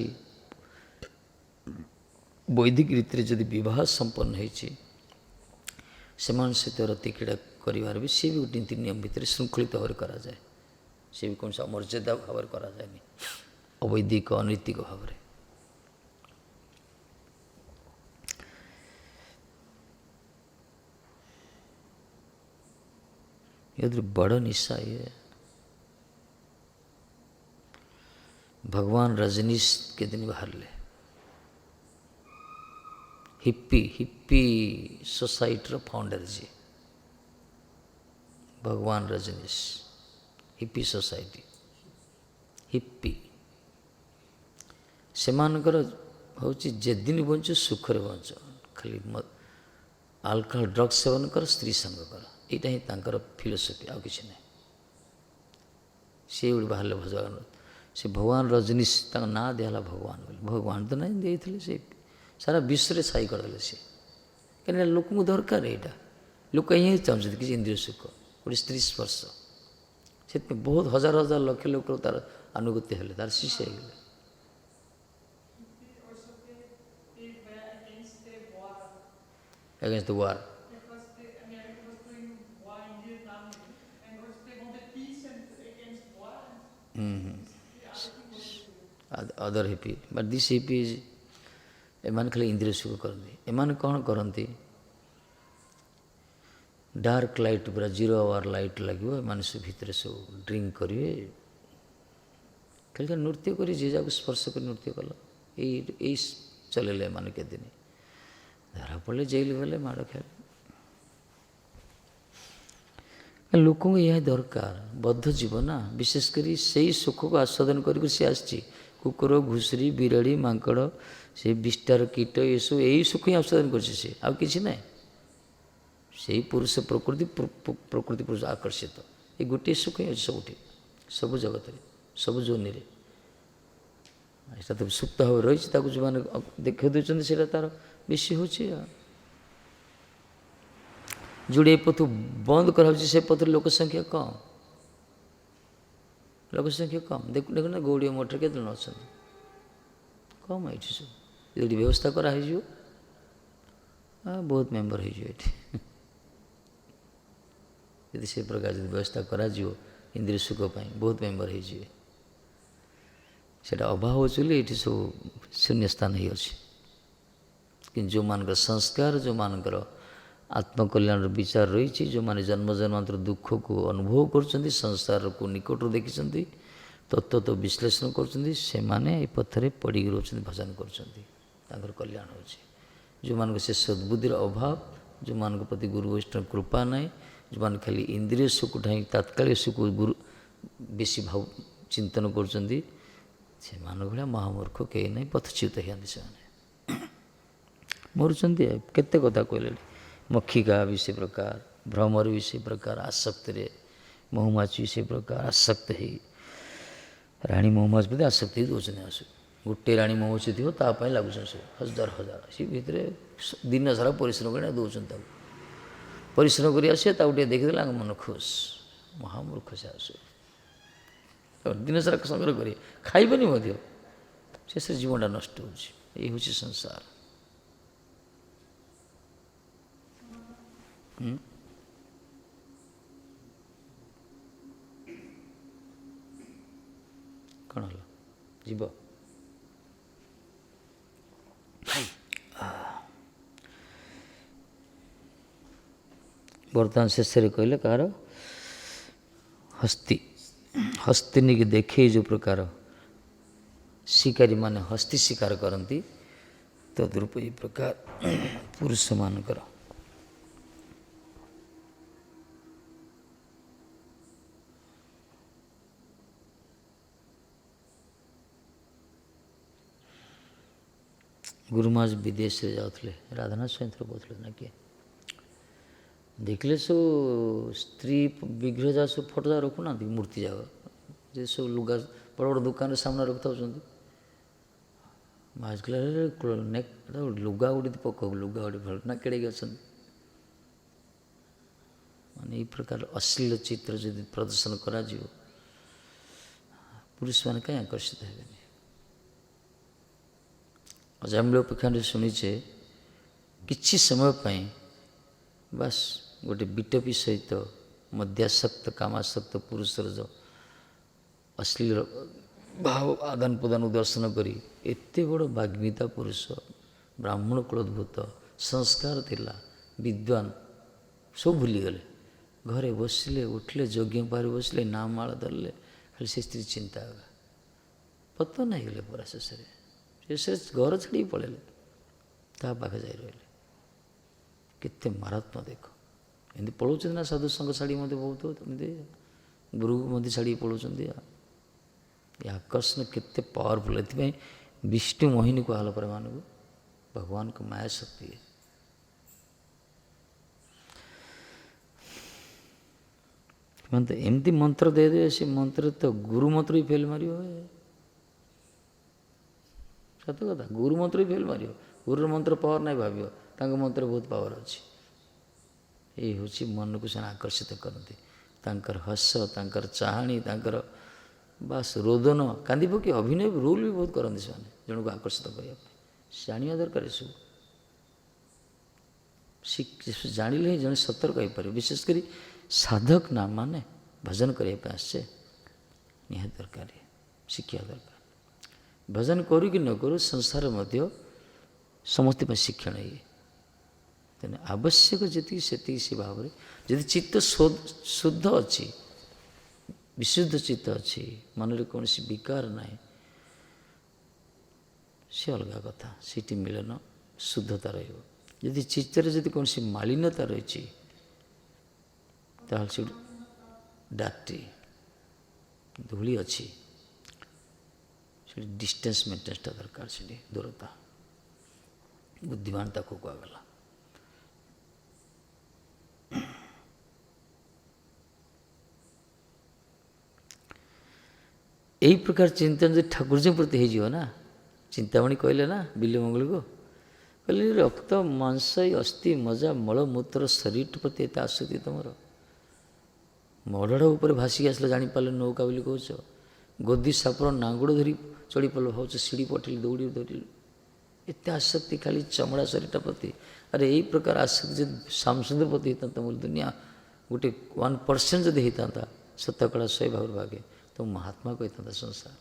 वैदिक रीति जदि विवाह संपन्न होती ସେମାନଙ୍କ ସହିତ ରତି କ୍ରୀଡ଼ା କରିବାର ବି ସିଏ ବି ଗୋଟେ ନୀତି ନିୟମ ଭିତରେ ଶୃଙ୍ଖଳିତ ଭାବରେ କରାଯାଏ। ସେ ବି କୌଣସି ଅମର୍ଯ୍ୟାଦା ଭାବରେ କରାଯାଏନି, ଅବୈଦିକ ଅନୈତିକ ଭାବରେ। ये बड़ा निशा ये। भगवान रजनीश के दिन बाहर ले हिप्पी सोसाइटी रो फाउंडर जी भगवान रजनीश हिप्पी सोसाइटी हिप्पी से हूँ जे दिन बंच सुखरे बंच खाली आल्कोहल ड्रग्स सेवन कर स्त्री संग कर यहाँ ही तांकर फिलोसफी आउ किसी ना सी गोटे बाहर भगवान से भगवान रजनीश ना दिहला भगवान बोली भगवान तो नहीं देते से सारा विश्व में छाई करदे सी कहीं लोक दरकार यहाँ लोक ही चाहते कि इंद्रिय सुख गोटे स्त्री स्पर्श से बहुत हजार हजार लक्ष लोक तार अनुगत्य हेले तार शिष्य हो against the war. Because America was doing war in Vietnam, and they wanted peace and against war. Other hippie, but this hippie is एमान खाली इंद्रिय सुख करती एमान कौन करती डार्क लाइट पूरा 0 आवर लाइट लगे एमान सब भितर सब ड्रिंक करेंगे खाली नृत्य कर जाक स्पर्श कर नृत्य कल यही चल एमान के दिन धरा पड़े जेल गले माड़ खेल लोक यह दरकार बद्ध जीवन ना विशेषकर से सुख को आस्वादन करके सी आसी कुकुर घुषुरी बिराड़ी मांकड़ से विस्तार कीट ये सब यही सुख ही आस्वादन कर ना से पुरुष प्रकृति प्रकृति पुरुष आकर्षित ये गोटे सुख ही अच्छे सबुठ सब जगत सब जोनि तो सुप्त भाव रही जो मैंने देखा दूसरी से तार बेसी हो जोड़े पथ बंद करा से पथ लोक संख्या कम देखना गौड़िया मठर के जन अच्छा कम ये सब ये व्यवस्था कराई बहुत मेम्बर हो से प्रकार जो व्यवस्था करा इंद्रिय सुख बहुत मेम्बर हो अभाव चली ये सब शून्य स्थान ही अच्छे कि जो मान संस्कार जो मानकर आत्मकल्याण विचार रही जो माने जन्म जन्मांतर दुख को अनुभव कर संसार को निकट देखी तत्व तो विश्लेषण कर पथरे पड़ी रोचते भजन कर कल्याण हो जो मान से सद्बुद्धि अभाव जो मान प्रति गुरु वैष्णव कृपा ना जो मान खाली इंद्रिय सुख ढाई तात्कालिक सुख गुरु बेसी भाव चिंतन कर भाया महामूर्ख कहीं ना पथच्युत होती से मरुंच केते कथा कहले मक्षिका भी से प्रकार भ्रमर भी से प्रकार आसक्त रे महुमाछी भी से प्रकार आसक्त है राणी महुमाछी प्रति आसक्त ही दौरान आस गोटे राणी महुमाछी थी तापाई लगुन सब हजार हजार सी भितर दिन सारा परिश्रम कर दौरान परिश्रम कर आसे देखीदे मन खुश महामूर्ख से आस दिन सारा संग्रह कर खाइबनी शेष जीवनटा नष्ट हो संसार कौन हल जीव बर्तमान शेष कहले कहार हस्ती हस्तिनी की देखे जो प्रकार शिकारी माने हस्ती शिकार करती तद्रूप ये प्रकार पुरुष मानकर गुरुमाज विदेश से जाते राधानाथ स्वयं थोड़ा बहुत ना किए देखले सब स्त्री विग्रह जा सब फोटो जा रखुना मूर्ति जाग जे सब लुगा बड़ बड़ दुकान सामने रखता माज लुगा गोटे पक लुगा गोटे भल ना केड़े अच्छा मान ये प्रकार अश्लील चित्र जो प्रदर्शन करा पुरुष मैंने कहीं आकर्षित है आज हम लोग पाखंड शुणीचे किसी समय ବାସ୍ ଗୋଟେ ବିଟପି ସହିତ ମଦ୍ୟାସକ୍ତ କାମାସକ୍ତ ପୁରୁଷର ଯେଉଁ ଅଶ୍ଳୀଳ ଭାବ ଆଦାନ ପ୍ରଦାନକୁ ଦର୍ଶନ କରି ଏତେ ବଡ଼ ବାଗ୍ମିତା ପୁରୁଷ, ବ୍ରାହ୍ମଣ କୁଳୋଦ୍ଭୂତ, ସଂସ୍କାର ଥିଲା, ବିଦ୍ୱାନ, ସବୁ ଭୁଲିଗଲେ। ଘରେ ବସିଲେ, ଉଠିଲେ, ଯଜ୍ଞ ପାଖରେ ବସିଲେ, ନାମ ମାଳ ଧରିଲେ, ଖାଲି ସେ ସ୍ତ୍ରୀ ଚିନ୍ତା ହେଲା। ପତନ ହେଇଗଲେ ପୁରା ଶେଷରେ। ଶେଷରେ ଘର ଛାଡ଼ିକି ପଳେଇଲେ, ତା ପାଖେ ଯାଇ ରହିଲେ। କେତେ ମାରାତ୍ମା ଦେଖ। ଏମିତି ପଳାଉଛନ୍ତି ନା ସାଧୁ ସଙ୍ଗ ଛାଡ଼ି ମଧ୍ୟ ବହୁତ ଏମିତି ଗୁରୁକୁ ମଧ୍ୟ ଛାଡ଼ିକି ପଳାଉଛନ୍ତି। ଏ ଆକର୍ଷଣ କେତେ ପାୱାରଫୁଲ୍। ଏଥିପାଇଁ ବିଷ୍ଣୁ ମୋହିନୀ କୁହାଗଲା ପରେ ମାନଙ୍କୁ ଭଗବାନଙ୍କ ମାୟା ଶକ୍ତି। ମାନେ ତ ଏମିତି ମନ୍ତ୍ର ଦେଇଦେବେ, ସେ ମନ୍ତ୍ର ତ ଗୁରୁ ମନ୍ତ୍ର ବି ଫେଲ୍ ମାରିବ। ସତ କଥା, ଗୁରୁ ମନ୍ତ୍ର ବି ଫେଲ୍ ମାରିବ। ଗୁରୁର ମନ୍ତ୍ର ପାୱାର ନାହିଁ ଭାବିବ, ତାଙ୍କ ମନ୍ତ୍ରରେ ବହୁତ ପାୱାର ଅଛି। ଏଇ ହେଉଛି ମନକୁ ସେମାନେ ଆକର୍ଷିତ କରନ୍ତି। ତାଙ୍କର ହସ, ତାଙ୍କର ଚାହାଣୀ, ତାଙ୍କର ବାସ୍ ରୋଦନ, କାନ୍ଦି ପକେଇ ଅଭିନୟ ରୋଲ୍ ବି ବହୁତ କରନ୍ତି ସେମାନେ ଜଣକୁ ଆକର୍ଷିତ କରିବା ପାଇଁ। ଜାଣିବା ଦରକାର ଏସବୁ। ଜାଣିଲେ ହିଁ ଜଣେ ସତର୍କ ହେଇପାରିବ। ବିଶେଷ କରି ସାଧକ ନା ମାନେ ଭଜନ କରିବା ପାଇଁ ଆସିଛେ, ନିହାତି ଦରକାର, ଶିଖିବା ଦରକାର। ଭଜନ କରୁ କି ନ କରୁ ସଂସାର ମଧ୍ୟ ସମସ୍ତ ପାଇଁ ଶିକ୍ଷଣ। ଇଏ ତେଣୁ ଆବଶ୍ୟକ ଯେତିକି ସେତିକି ସେ ଭାବରେ, ଯଦି ଚିତ୍ତ ଶୁଦ୍ଧ ଅଛି, ବିଶୁଦ୍ଧ ଚିତ୍ତ ଅଛି, ମନରେ କୌଣସି ବିକାର ନାହିଁ, ସେ ଅଲଗା କଥା, ସେଠି ମିଳନ ଶୁଦ୍ଧତା ରହିବ। ଯଦି ଚିତ୍ତରେ ଯଦି କୌଣସି ମାଳିନ୍ୟତା ରହିଛି, ତାହେଲେ ସେଠି ଡାକ୍ଟରୀ ଧୂଳି ଅଛି, ସେଠି ଡିଷ୍ଟାନ୍ସ ମେଣ୍ଟେନ୍ସଟା ଦରକାର, ସେଠି ଦୂରତା, ବୁଦ୍ଧିମାନ ତାକୁ କୁହାଗଲା। ଏହି ପ୍ରକାର ଚିନ୍ତନ ଯଦି ଠାକୁରଜୀଙ୍କ ପ୍ରତି ହେଇଯିବ ନା, ଚିନ୍ତାମଣି କହିଲେ ନା ବିଲ୍ୱମଙ୍ଗଳକୁ, କହିଲେ ରକ୍ତ ମାଂସ ଅସ୍ଥି ମଜା ମଳମୂତ୍ର ଶରୀର ପ୍ରତି ଏତେ ଆସକ୍ତି ତୁମର, ମଢ଼ ଉପରେ ଭାସିକି ଆସିଲେ ଜାଣିପାରିଲ ନୌକା ବୋଲି କହୁଛ, ଗଦି ସାପର ନାଙ୍ଗୁଡ଼ ଧରି ଚଢ଼ି ପାରିଲ ଭାବୁଛ ସିଡ଼ି ପଠେଇଲି ଦୌଡ଼ି ଧରିଲୁ, ଏତେ ଆସକ୍ତି ଖାଲି ଚମଡ଼ା ଶରୀରଟା ପ୍ରତି। ଆରେ ଏଇ ପ୍ରକାର ଆସକ୍ତି ଯଦି ଶ୍ୟାମସୁନ୍ଦର ପ୍ରତି ହେଇଥାନ୍ତା, ମୋର ଦୁନିଆ ଗୋଟେ 1% ଯଦି ହେଇଥାନ୍ତା, ଶତକଡ଼ା 100 ଭାଗରୁ ଭାଗେ ତ ମହାତ୍ମା କହିଥାନ୍ତା ସଂସାର।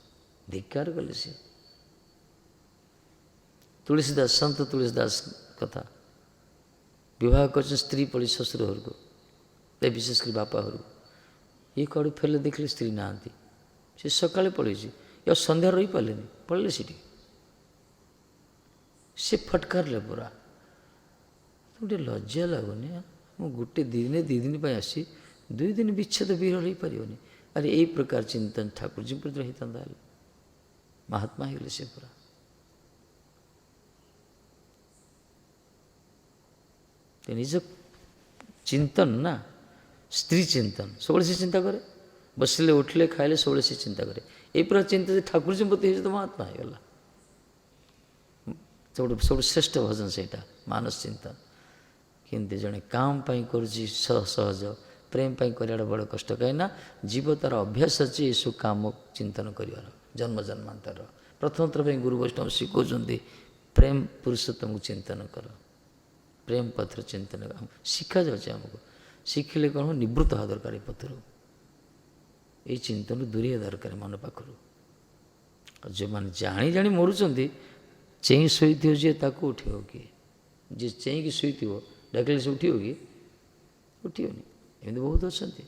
ଧିକ୍କାର କଲେ ସେ। ତୁଳସୀଦାସ, ସନ୍ଥ ତୁଳସୀଦାସ କଥା, ବିବାହ କରିଛନ୍ତି ସ୍ତ୍ରୀ ପଳି ଶ୍ୱଶୁର ଘରକୁ, ବିଶେଷ କରି ବାପା ଘରକୁ। ଇଏ କୁଆଡ଼ୁ ଫେରିଲେ ଦେଖିଲେ ସ୍ତ୍ରୀ ନାହାନ୍ତି। ସେ ସକାଳେ ପଳେଇଛି, ଆଉ ସନ୍ଧ୍ୟାରେ ରହିପାରିଲେନି, ପଳେଇଲେ ସେଠି। ସେ ଫଟକାରିଲେ ପୁରା, ଗୋଟେ ଲଜ୍ଜା ଲାଗୁନି? ମୁଁ ଗୋଟେ ଦିନେ 2 ଦିନ ପାଇଁ ଆସିଛି, 2 ଦିନ ବିଚ୍ଛେଦ ବିରଳ ହେଇପାରିବନି। ଆରେ ଏଇ ପ୍ରକାର ଚିନ୍ତନ ଠାକୁରଜୀ ପ୍ରତି ହେଇଥାନ୍ତା, ହେଲେ ମହାତ୍ମା ହେଇଗଲେ ସେ ପୁରା। ନିଜ ଚିନ୍ତନ ନା, ସ୍ତ୍ରୀ ଚିନ୍ତନ ସବୁବେଳେ ସେ ଚିନ୍ତା କରେ, ବସିଲେ ଉଠିଲେ ଖାଇଲେ ସବୁବେଳେ ସେ ଚିନ୍ତା କରେ। ଏଇ ପ୍ରକାର ଚିନ୍ତା ଯଦି ଠାକୁରଜୀଙ୍କ ପ୍ରତି ହେଇଛି ତ ମହାତ୍ମା ହେଇଗଲା। ସବୁଠୁ ଶ୍ରେଷ୍ଠ ଭଜନ ସେଇଟା, ମାନସ ଚିନ୍ତନ। କିନ୍ତୁ ଜଣେ କାମ ପାଇଁ କରୁଛି ସହଜ, ପ୍ରେମ ପାଇଁ କରିବାଟା ବଡ଼ କଷ୍ଟ। କାହିଁକିନା ଜୀବ ତାର ଅଭ୍ୟାସ ଅଛି ଏସବୁ କାମ ଚିନ୍ତନ କରିବାର ଜନ୍ମ ଜନ୍ମାନ୍ତର। ପ୍ରଥମ ଥର ପାଇଁ ଗୁରୁ ବୈଷ୍ଣବ ଶିଖାଉଛନ୍ତି ପ୍ରେମ ପୁରୁଷୋତ୍ତମକୁ ଚିନ୍ତନ କର, ପ୍ରେମ ପଥର ଚିନ୍ତନ ଶିଖାଯାଉଛି ଆମକୁ। ଶିଖିଲେ କ'ଣ ନିବୃତ୍ତ ହେବା ଦରକାର ଏ ପଥରୁ, ଏଇ ଚିନ୍ତନରୁ ଦୂରେଇବା ଦରକାର ମନ ପାଖରୁ। ଆଉ ଯେଉଁମାନେ ଜାଣି ଜାଣି ମରୁଛନ୍ତି, ଚେଇଁ ଶୋଇଥିବ ଯିଏ ତାକୁ ଉଠିବ କିଏ? ଯିଏ ଚେଇଁକି ଶୋଇଥିବ ଡାକିଲେ ସେ ଉଠିବ କି? ଉଠିବନି। ଏମିତି ବହୁତ ଅଛନ୍ତି।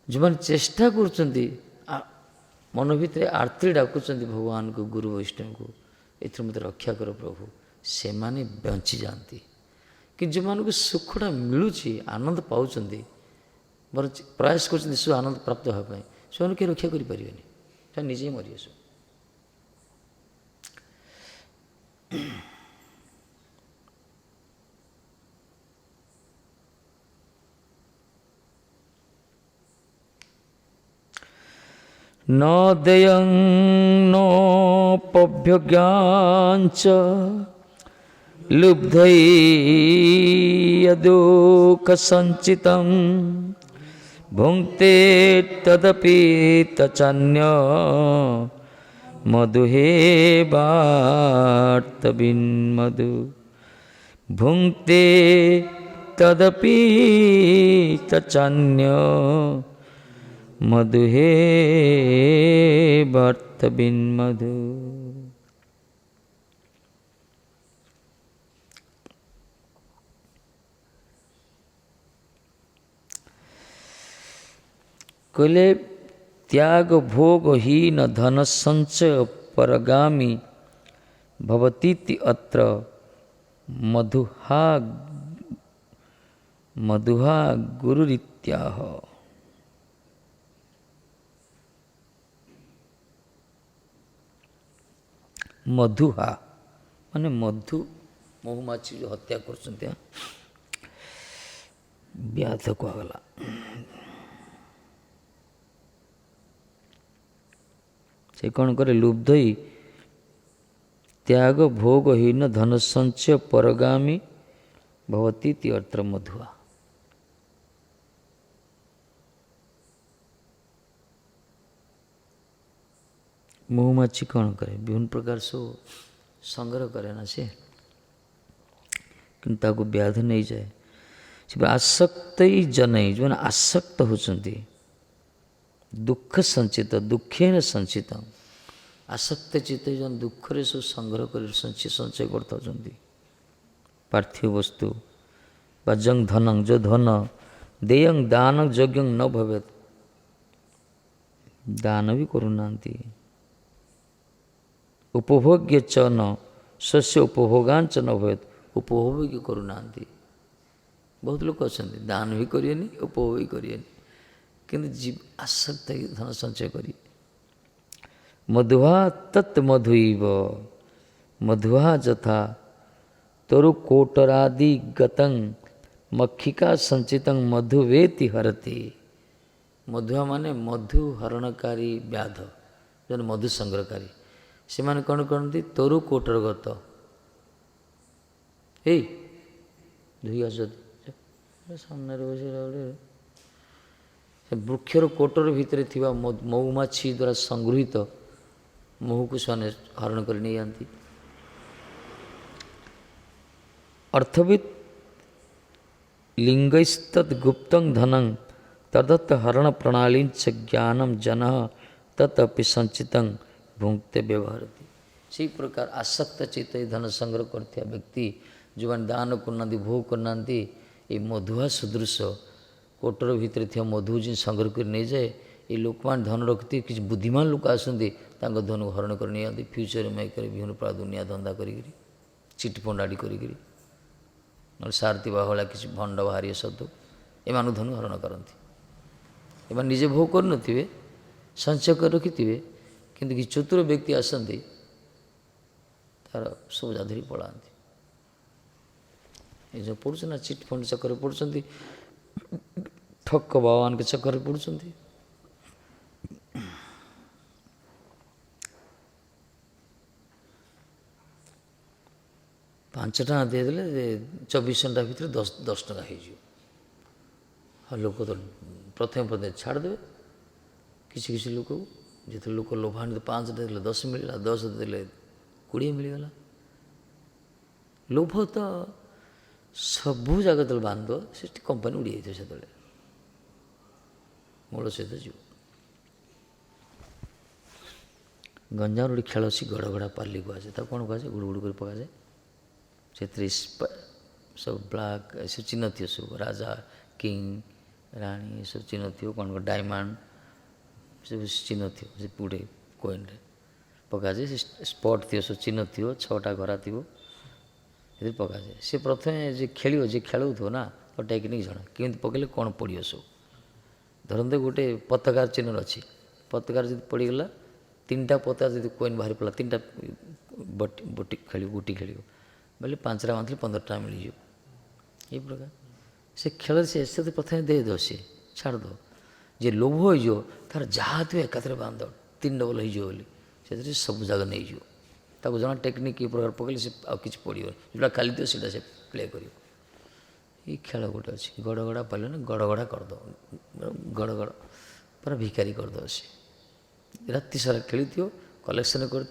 ଯେଉଁମାନେ ଚେଷ୍ଟା କରୁଛନ୍ତି, ମନ ଭିତରେ ଆର୍ତ୍ତି ଡାକୁଛନ୍ତି ଭଗବାନଙ୍କୁ, ଗୁରୁ ବୈଷ୍ଣବଙ୍କୁ, ଏଥିରୁ ମୋତେ ରକ୍ଷା କର ପ୍ରଭୁ, ସେମାନେ ବଞ୍ଚିଯାଆନ୍ତି। କିନ୍ତୁ ଯେଉଁମାନଙ୍କୁ ସୁଖଟା ମିଳୁଛି, ଆନନ୍ଦ ପାଉଛନ୍ତି, ବରଂ ପ୍ରୟାସ କରୁଛନ୍ତି ସେ ଆନନ୍ଦ ପ୍ରାପ୍ତ ହେବା ପାଇଁ, ସେମାନଙ୍କୁ କେହି ରକ୍ଷା କରିପାରିବେନି, ସେ ନିଜେ ହିଁ ମରିଆସୁ। न देयं नोपभ्यज्ञाञ्च लुब्धैयदुःखसञ्चितं भुङ्क्ते तदपि तचान्य मधुहेवार्तविन्मधु। भुङ्क्ते तदपि तचान्य मधुहे भर्तबिन्मधु। कहले त्याग भोग हीन धन संचय परगामी भवतीति अत्र मधुहा मधुहा गुरुरित्याह। मधुहा माने मधु महुमाछी जो हत्या करछन्ते व्याध कहगला। से कौन करे लुब्ध ही त्याग भोगहीन धन संचय परगामी भवती अर्थ मधुआ। महुमाछी कौन करे विभिन्न प्रकार से संग्रह करे ना से किंतु ताको व्याध नहीं जाए। से आसक्त ही जन जो आसक्त होचंती दुख संचित दुखेन संचित आसक्त चित्त जो दुख रे सब संग्रह कर संचय करता पार्थिव वस्तु बजंग धनं जो धन देयं दान यज्ञ न भवेत दान भी करूना उपभोग्य च न स्वस्य उपभोगांच न भवेत उपभोग भी करूना। बहुत लोग अच्छा दान भी करिएनि उपभोग भी करिएनि किंतु जीव आसक्त धन संचय करी। मधुआ तत् मधुइव मधुआ जथा तरुकोटरादि गतं मक्षिका संचितं मधुवेति हरति। मधुआ माने मधु हरणकारी व्याध जो मधु संग्रहकारी से माने कौन करती तरुकोटर गत हे धुई आस सामने वृक्षर कोटर भितर थिबा महुमाछी द्वारा संगृहित महू को से हरण कर नहीं आती। अर्थविद लिंगस्तद गुप्तं धनं तदत्त हरण प्रणाली च ज्ञानम जन तत्पि संचितं भुंक्ते व्यवहरती। से प्रकार आसक्त चित्त धन संग्रह करते व्यक्ति जो दान करना भोग करना ये मधुआ सदृश कोटर भितर थी मधु जी संग्रह कर नहीं जाए ये लोक मान धन रखती किसी बुद्धिमान लोक आसती धन को हरण कर नहीं आती फ्यूचर में कर विभिन्न प्रकार दुनिया धंदा करी चिटफंड आदि करी सारथी बाहला किसी भंड बाहरी शब्द एम धन हरण करती एम निजे भोग कर थे संचय कर रखि थे किंतु कि चतुर व्यक्ति आसती तार सब धरी पलाती ये जो पढ़ुन ना चिटफंड चक्कर पढ़ुं ठक भगवान के चक्कर पढ़ुं। पांच टका देदेले 24 घंटा भीतर 10 टका हो लोक तो प्रथम छाड़दे किसी किसी लोक जो लोक लोभान्वित 5 देदेले 10 मिलला 10 देदेले 20 मिलगला। लोभ तो सबू जगह जो बांध से कंपानी उड़ी जाए से मूल सहित जीव गंजाम रोड खेल सी गड़गड़ा पाली कहुए कौन कहुए गुड़ गुड़ कर पकाए से सब ब्लाक सब चिन्ह थी सब राजा किंग राणी सब चिन्ह थी कौन कौन डायमंड सब चिन्ह थी से पुड़े कोइन पकाए से स्पट थी सब चिन्ह थी 6टा घरा थी पकाए सी प्रथम जे खेल जे खेलु ना तो टेक्निक जଣା केमती पकड़े कौन पड़ो सब धरते गोटे पताकार चिन्ह अच्छी पताकार जो पड़गला 3टा पता जो कोइन बाहरी पड़ा 3टा बटी खेल गुटी खेल बोले 5टा बांधले 15 टका मिल जाए ये प्रकार से खेल से ऐसे तो प्रथम दे दो सी छाड़ दो जे लोभ हो तार जहाँ थे एकाथरे बांध 3 डबल हो सब जगह नहीं जाओ ताको जना टेक्निक ये प्रकार पकड़े से आ कि पड़ो जोटा खाली थी से प्ले कर ये खेल गोटे अच्छी गड़गड़ा पाले ना गड़गड़ा करद गड़गड़ पूरा भिकारी करद से राति सारा खेली कलेक्शन कर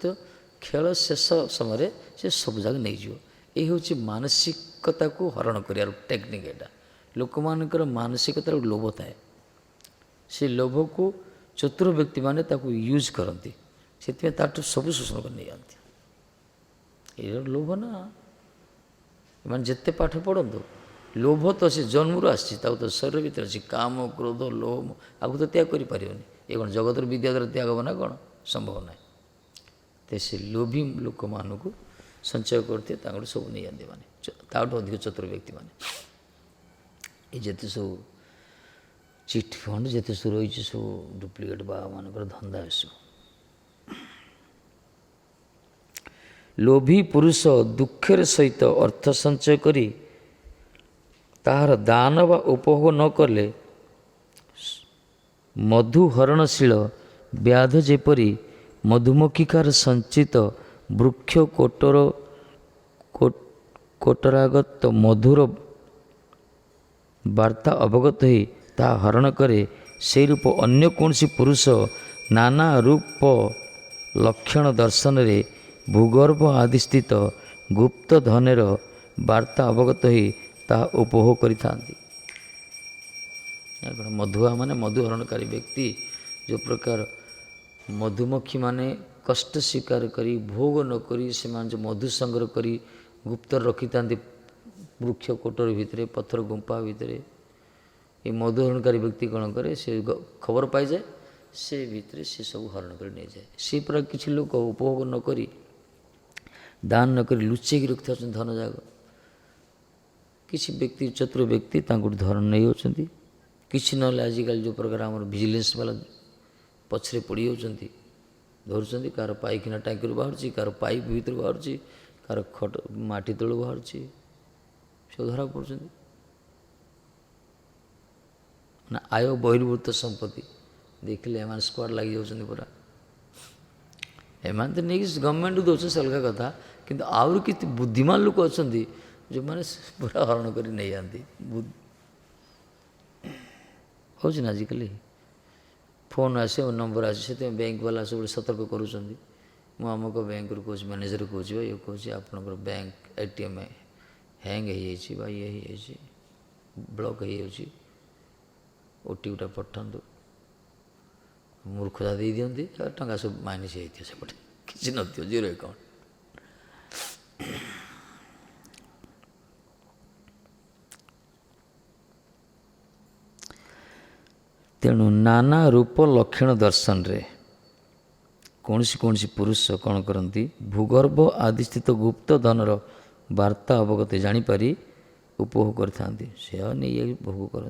खेल शेष समय से सब जगह नहीं जाओ ये हूँ मानसिकता को हरण कर टेक्निक। एटा लोक मानकर मानसिकतार लोभ थाए, से लोभ को चतुर व्यक्ति माने ताको यूज करती, से सब शोषण कर नहीं जाती। ये लोभ ना, मान जिते पाठ पढ़ु लोभ तो से जन्मरू आसी तो शरीर भीतर अच्छी काम क्रोध लोभ आपको तो त्याग कर ये कौन जगत विद्या द्वारा त्याग हम ना कौन संभव ना। तो से लोभी लोक मान को संचय करते सब नहीं जाते माने ताठू अधिक चतुर व्यक्ति माने। ये जिते सब चिट फंड जिते सब रही सब डुप्लिकेट बाबा मान धंदा सब। लोभी पुरुष दुखेर सहित अर्थ संचय करी ताहार दान वा उपभोग न कले मधु हरणशील व्याध जेपरी मधुमक्षिकार संचित वृक्ष कोटरागत मधुर वार्ता अवगत ही ता हरण करे से रूप अन्य कौन सी पुरुष नाना रूप लक्षण दर्शन रे भूगर्भ आदि स्थित गुप्त धनेर वार्ता अवगत ही ता उपभोग करिथांती। मधुआ माने मधुहरणकारी व्यक्ति जो प्रकार मधुमक्खी माने कष्ट स्वीकार करी भोग न करी से जो मधु संग्रह करी गुप्त रखी था वृक्ष कोटर भितर पत्थर गुंपा भितर ये मधुहरणकारी व्यक्ति कौन करे से खबर पाई जाए से भितर से सब हरण कर नहीं जाए। से प्रकार किसी लोग उपभोग न करी दान न करी लुचेक रखी था धन जाग किसी व्यक्ति चतुर व्यक्ति धरण नहीं होती किसी ना आजिकल जो प्रकार आम विजिलेंस वाला पछरे पड़ी होती धरुंच कार पाइखाना टाँकी बाहर कार पाइप भर बाहर कार खट माटी तलू बाहर सब धरा पड़ ना आय बहिर्भूत संपत्ति देखिले एम स्क्वाड लगी जाऊँ पूरा एम तो नहीं गवर्नमेंट दौर से अलग कथा किंतु आउर कि बुद्धिमान लोक अच्छा जो मैंने पूरा हरण कर नहीं जाती हो आजिकल फोन आसे नंबर आसे से बैंक वाला सब सतर्क करुँच मुझक बैंक रू कह मैनेजर कह ये कह आप बैंक एटीएम हैंग हो ये ब्लॉक हो ओटीपीटा पठातु मूर्खता दे दिखती टाँग सब माइनस होती सेपटे किसी नथियो जीरो अकाउंट। तेणु नाना रूप लक्षण दर्शन रे कौन सी पुरुष कौन करती भूगर्भ आदि स्थित गुप्त धनर वार्ता अवगत जानीपारी उपभोग करते से नहीं भोग कर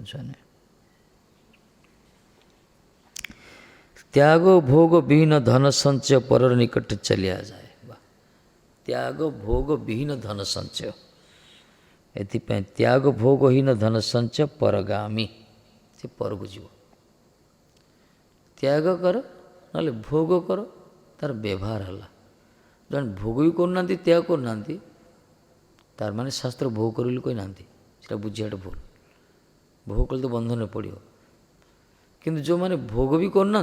त्याग भोग विहीन धन संचय पर निकट चलिया जाए। त्याग भोग विहीन धन संचय एपाई त्याग भोगहीन धन संचय परगामी से पर को जीव त्याग कर ना भोग कर तार व्यवहार है जो भोग भी करना त्याग करना तार माने शास्त्र भोग कर कही ना बुझाटा भूल भोग कले तो बंधन पड़ो किंतु जो माने भोग भी करना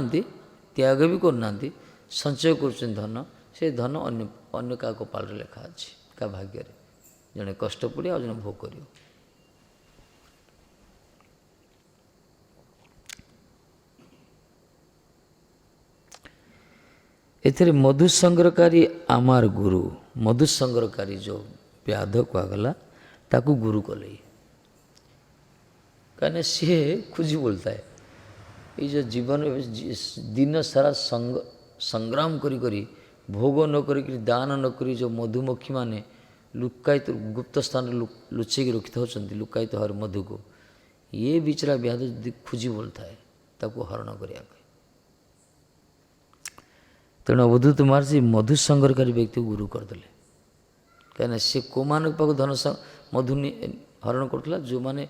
त्याग भी करना संचय कर धन से धन अन्य क्या कपाल लेखा अच्छी क्या भाग्य जड़े कष्ट पड़े आज जड़े भोग कर एथिरे मधु संग्रहकारी आमार गुरु मधु संग्रहकारी जो व्याध कहगला ताकू गुरु कले कहीं सी खुजी बोलता है ये जो जीवन दिन सारा संग्राम करी भोग न करी दान न करी जो मधुमक्खी माने लुकायित गुप्त स्थान लुचेक रखी था लुकायित हर मधु को ये बिचरा व्याध खुजी बोलता है ताकू हरण करिया तेणु अवधूत महर्षि मधु संग्रहकारी व्यक्ति गुरु करदे कहीं सी को मान पाक धन मधु हरण करुला जो माने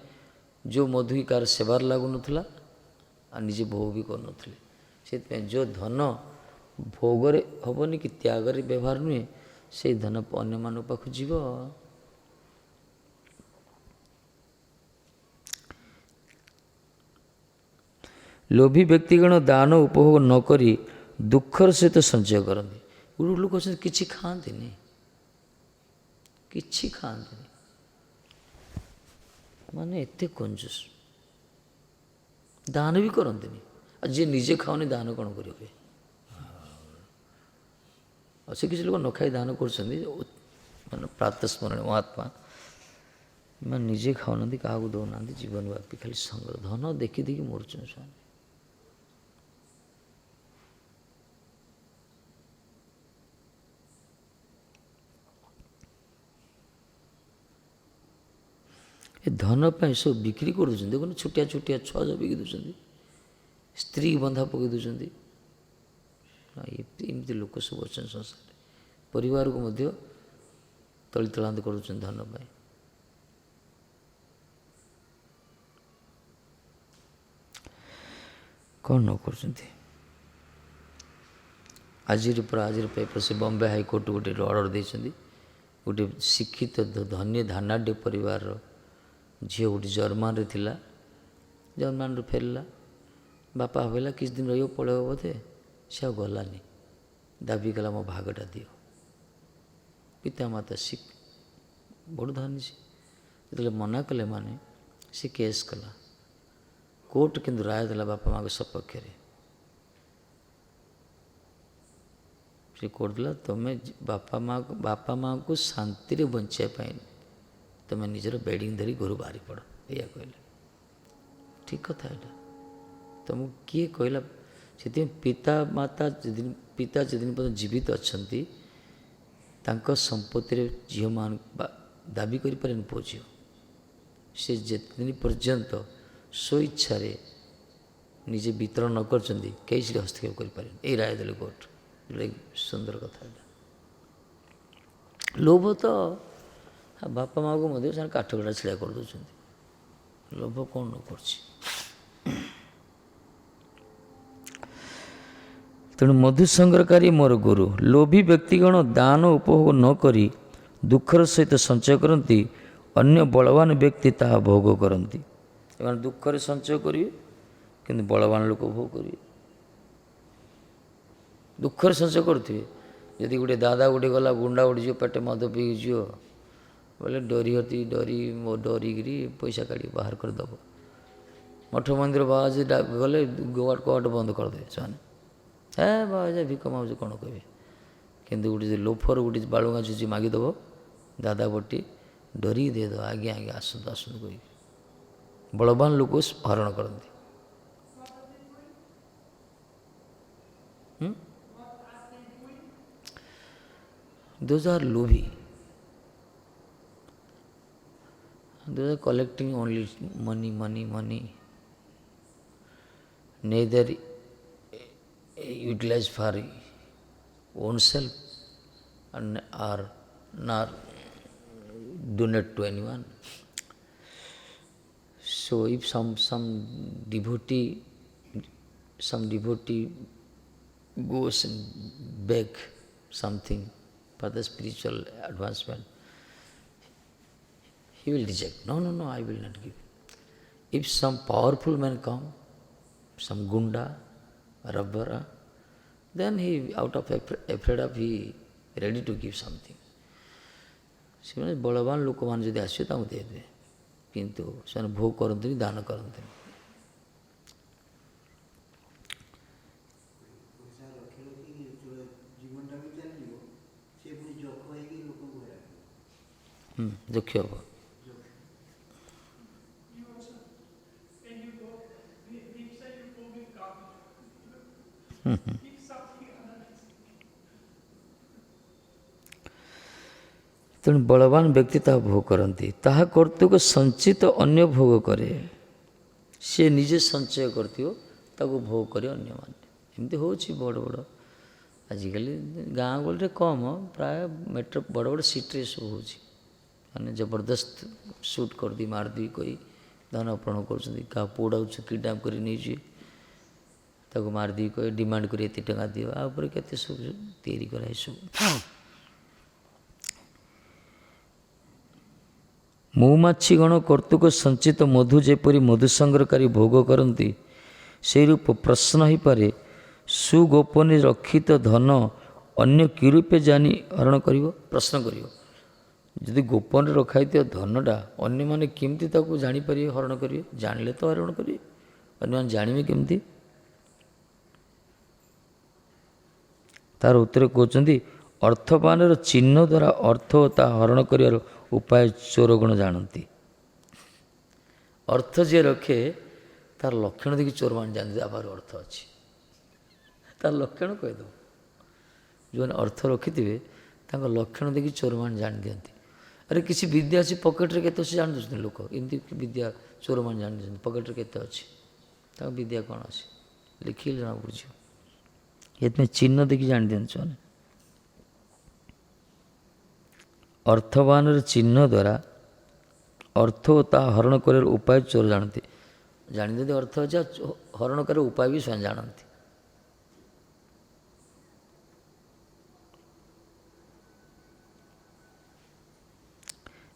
जो मधु ही कार सेवार लगुन निजे भोग भी कर से जो धन भोगरे हेनी कि त्यागरे व्यवहार नुहे से धन अन्य मान पाख जीव लोभी व्यक्तिगण दान उपभोग न करी दुखर सहित संचय करते गुरु लोग अच्छा कि खाती କିଛି ଖାଆନ୍ତିନି, ମାନେ ଏତେ କଞ୍ଜୁସ। ଦାନ ବି କରନ୍ତିନି। ଆଉ ଯିଏ ନିଜେ ଖାଉନି ଦାନ କ'ଣ କରିବେ? ଆଉ ସେ କିଛି ଲୋକ ନ ଖାଇ ଦାନ କରୁଛନ୍ତି, ମାନେ ପ୍ରାତଃସ୍ମରଣୀୟ ମହାତ୍ମା, ମାନେ ନିଜେ ଖାଉନାହାନ୍ତି, କାହାକୁ ଦେଉନାହାନ୍ତି, ଜୀବନ ବ୍ୟାପୀ ଖାଲି ସଂଗ୍ରହ, ଧନ ଦେଖି ଦେଖି ମରୁଛନ୍ତି ସେମାନେ। ଏ ଧନ ପାଇଁ ସବୁ ବିକ୍ରି କରିଦେଉଛନ୍ତି। ଦେଖୁନ ଛୋଟିଆ ଛୋଟିଆ ଛୁଆ ସବୁ ବିକି ଦେଉଛନ୍ତି, ସ୍ତ୍ରୀ ବନ୍ଧା ପକାଇ ଦେଉଛନ୍ତି। ଏମିତି ଲୋକ ସବୁ ଅଛନ୍ତି ସଂସାରରେ, ପରିବାରକୁ ମଧ୍ୟ ତଳିତଳାନ୍ତ କରୁଛନ୍ତି ଧନ ପାଇଁ। କ'ଣ ନ କରୁଛନ୍ତି। ଆଜିର ପେପର ସେ ବମ୍ବେ ହାଇକୋର୍ଟ ଗୋଟେ ଅର୍ଡ଼ର ଦେଇଛନ୍ତି, ଗୋଟେ ଶିକ୍ଷିତ ଧନୀ ଧାନାଢ଼୍ୟ ପରିବାରର ଝିଅ ଗୋଟେ ଜର୍ମାନରେ ଥିଲା, ଜର୍ମାନରୁ ଫେରିଲା, ବାପା ଭାବିଲା କିଛି ଦିନ ରହିବ ପଳେଇବ ବୋଧେ, ସେ ଆଉ ଗଲାନି, ଦାବି କଲା ମୋ ଭାଗଟା ଦିଅ। ପିତାମାତା ଶିଖ ବଡ଼ ଧନୀ, ସେ ଯେତେବେଳେ ମନା କଲେ ମାନେ ସେ କେସ୍ କଲା। କୋର୍ଟ କିନ୍ତୁ ରାୟ ଦେଲା ବାପା ମାଆଙ୍କ ସପକ୍ଷରେ। ସେ କୋର୍ଟ ଦେଲା ତୁମେ ବାପା ମାଆଙ୍କୁ ଶାନ୍ତିରେ ବଞ୍ଚିବା ପାଇଁ ତୁମେ ନିଜର ବେଡ଼ିଂ ଧରି ଘରୁ ବାହାରି ପଡ଼, ଏଇଆ କହିଲେ। ଠିକ୍ କଥା ଏଇଟା। ତୁମକୁ କିଏ କହିଲା? ସେଥିପାଇଁ ପିତା ଯେଦିନ ପର୍ଯ୍ୟନ୍ତ ଜୀବିତ ଅଛନ୍ତି ତାଙ୍କ ସମ୍ପତ୍ତିରେ ଝିଅମାନ ଦାବି କରିପାରେନି ପୁଅ ଝିଅ। ସେ ଯେତେଦିନ ପର୍ଯ୍ୟନ୍ତ ସ୍ୱଇଚ୍ଛାରେ ନିଜେ ବିତରଣ ନ କରିଛନ୍ତି କେହି ସେଠି ହସ୍ତକ୍ଷେପ କରିପାରେନି। ଏଇ ରାୟ ଦେଲେ କୋର୍ଟ। ସୁନ୍ଦର କଥା ଏଇଟା। ଲୋଭ ତ ବାପା ମାଆଙ୍କୁ ମଧ୍ୟ ସେମାନେ କାଠଗଡ଼ା ଛିଡ଼ା କରିଦେଉଛନ୍ତି। ଲୋଭ କ'ଣ ନ କରୁଛି। ତେଣୁ ମଧୁ ସଂଗ୍ରହକାରୀ ମୋର ଗୁରୁ। ଲୋଭୀ ବ୍ୟକ୍ତିଗଣ ଦାନ ଉପଭୋଗ ନ କରି ଦୁଃଖର ସହିତ ସଞ୍ଚୟ କରନ୍ତି, ଅନ୍ୟ ବଳବାନ ବ୍ୟକ୍ତି ତାହା ଭୋଗ କରନ୍ତି। ଏମାନେ ଦୁଃଖରେ ସଞ୍ଚୟ କରିବେ କିନ୍ତୁ ବଳବାନ ଲୋକ ଭୋଗ କରିବେ। ଦୁଃଖରେ ସଞ୍ଚୟ କରୁଥିବେ, ଯଦି ଗୋଟେ ଦାଦା ଗୋଟେ ଗଲା ଗୁଣ୍ଡା ଉଡ଼ିଯିବ, ପେଟେ ମଦ ପିଇକି ଯିବ ବୋଲେ ଡରିକିରି ପଇସା କାଢ଼ି ବାହାର କରିଦେବ। ମଠ ମନ୍ଦିର ବାବାଜୀ ଗଲେ କବାଟ ବନ୍ଦ କରିଦେବେ ସେମାନେ। ବାବାଜୀ ଭିକ ମାଗୁଛି କ'ଣ କହିବେ। କିନ୍ତୁ ଗୋଟେ ଯଦି ଲୋଫର ଗୋଟେ ବାଳୁଙ୍ଗା ଛୁଚି ମାଗିଦେବ, ଦାଦା ବଟି ଡରିକି ଦେଇଦେବ, ଆଜ୍ଞା ଆଜ୍ଞା ଆସନ୍ତୁ ଆସନ୍ତୁ କହିକି। ବଳବାନ ଲୋକ ହରଣ କରନ୍ତି। Those are lovi. Those are collecting only money. Neither utilize for own self or nor donate to anyone. So if some devotee goes and beg something for the spiritual advancement, he will reject. No, I will not give. If some powerful man come, some gunda, rabbara, then he, out of afraid of, he ready to give something. ସେମାନେ ବଳବାନ ଲୋକମାନେ ଯଦି ଆସିବେ ତାଙ୍କୁ ଦେଇଦେବେ, କିନ୍ତୁ ସେମାନେ ଭୋଗ କରନ୍ତିନି, ଦାନ କରନ୍ତିନି। ଦୁଃଖୀ ହେବ। ତେଣୁ ବଳବାନ ବ୍ୟକ୍ତି ତାହା ଭୋଗ କରନ୍ତି, ତାହା କର୍ତ୍ତୃକ ସଞ୍ଚିତ ଅନ୍ୟ ଭୋଗ କରେ। ସେ ନିଜେ ସଞ୍ଚୟ କରିଥିବ ତାକୁ ଭୋଗ କରେ ଅନ୍ୟମାନେ। ଏମିତି ହେଉଛି ବଡ଼ ଆଜିକାଲି ଗାଁ ଗହଳିରେ କମ୍, ପ୍ରାୟ ମେଟ୍ରୋ ବଡ଼ ସିଟିରେ ସବୁ ହେଉଛି। ମାନେ ଜବରଦସ୍ତ ସୁଟ୍ କରିଦେଇ ମାରିଦେଇ କରି ଧନ ଅର୍ପଣ କରୁଛନ୍ତି। କାହା ପୁଅଟାକୁ କିଡ଼ନାପ୍ କରି ନେଇଯିବେ, ତାକୁ ମାରିଦେଇ କହି ଡିମାଣ୍ଡ କରି ଏତେ ଟଙ୍କା ଦିଅ, ଆ ଉପରେ କେତେ ସବୁ ତିଆରି କରା ଏସବୁ। ମହୁମାଛିଗଣ କର୍ତ୍ତୃକ ସଞ୍ଚିତ ମଧୁ ଯେପରି ମଧୁ ସଂଗ୍ରହକାରୀ ଭୋଗ କରନ୍ତି, ସେହି ରୂପ ପ୍ରଶ୍ନ ହୋଇପାରେ, ସୁଗୋପନରେ ରକ୍ଷିତ ଧନ ଅନ୍ୟ କି ରୂପେ ଜାଣି ହରଣ କରିବ? ପ୍ରଶ୍ନ କରିବ, ଯଦି ଗୋପନରେ ରଖା ହେଇଥିବା ଧନଟା ଅନ୍ୟମାନେ କେମିତି ତାକୁ ଜାଣିପାରିବେ, ହରଣ କରିବେ? ଜାଣିଲେ ତ ହରଣ କରିବେ, ଅନ୍ୟମାନେ ଜାଣିବେ କେମିତି? ତାର ଉତ୍ତର କହୁଛନ୍ତି, ଅର୍ଥବାନର ଚିହ୍ନ ଦ୍ୱାରା ଅର୍ଥ ଓ ତା ହରଣ କରିବାର ଉପାୟ ଚୋରଗଣ ଜାଣନ୍ତି। ଅର୍ଥ ଯିଏ ରଖେ ତାର ଲକ୍ଷଣ ଦେଖି ଚୋରମାନେ ଜାଣନ୍ତି ଆ ପାଖରେ ଅର୍ଥ ଅଛି, ତାର ଲକ୍ଷଣ କହିଦେବ। ଯେଉଁମାନେ ଅର୍ଥ ରଖିଥିବେ ତାଙ୍କ ଲକ୍ଷଣ ଦେଖି ଚୋରମାନେ ଜାଣି ଦିଅନ୍ତି। ଆରେ କିଛି ବିଦ୍ୟା ଅଛି ପକେଟରେ କେତେ ଅଛି ଜାଣି ଦେଉଛନ୍ତି ଲୋକ, ଏମିତି ବିଦ୍ୟା ଚୋରମାନେ ଜାଣି ଦେଉଛନ୍ତି ପକେଟରେ କେତେ ଅଛି, ତାଙ୍କ ବିଦ୍ୟା କ'ଣ ଅଛି ଲେଖିଲେ ଜଣା ପଡ଼ିଯିବ। ଏଥିପାଇଁ ଚିହ୍ନ ଦେଖି ଜାଣି ଦିଅନ୍ତି ସେମାନେ। ଅର୍ଥବାନର ଚିହ୍ନ ଦ୍ୱାରା ଅର୍ଥ ଓ ତା ହରଣ କରିବାର ଉପାୟ ଚୋର ଜାଣନ୍ତି। ଜାଣି ଦିଅନ୍ତି ଅର୍ଥ ଅଛି, ହରଣ କରିବାର ଉପାୟ ବି ସେମାନେ ଜାଣନ୍ତି।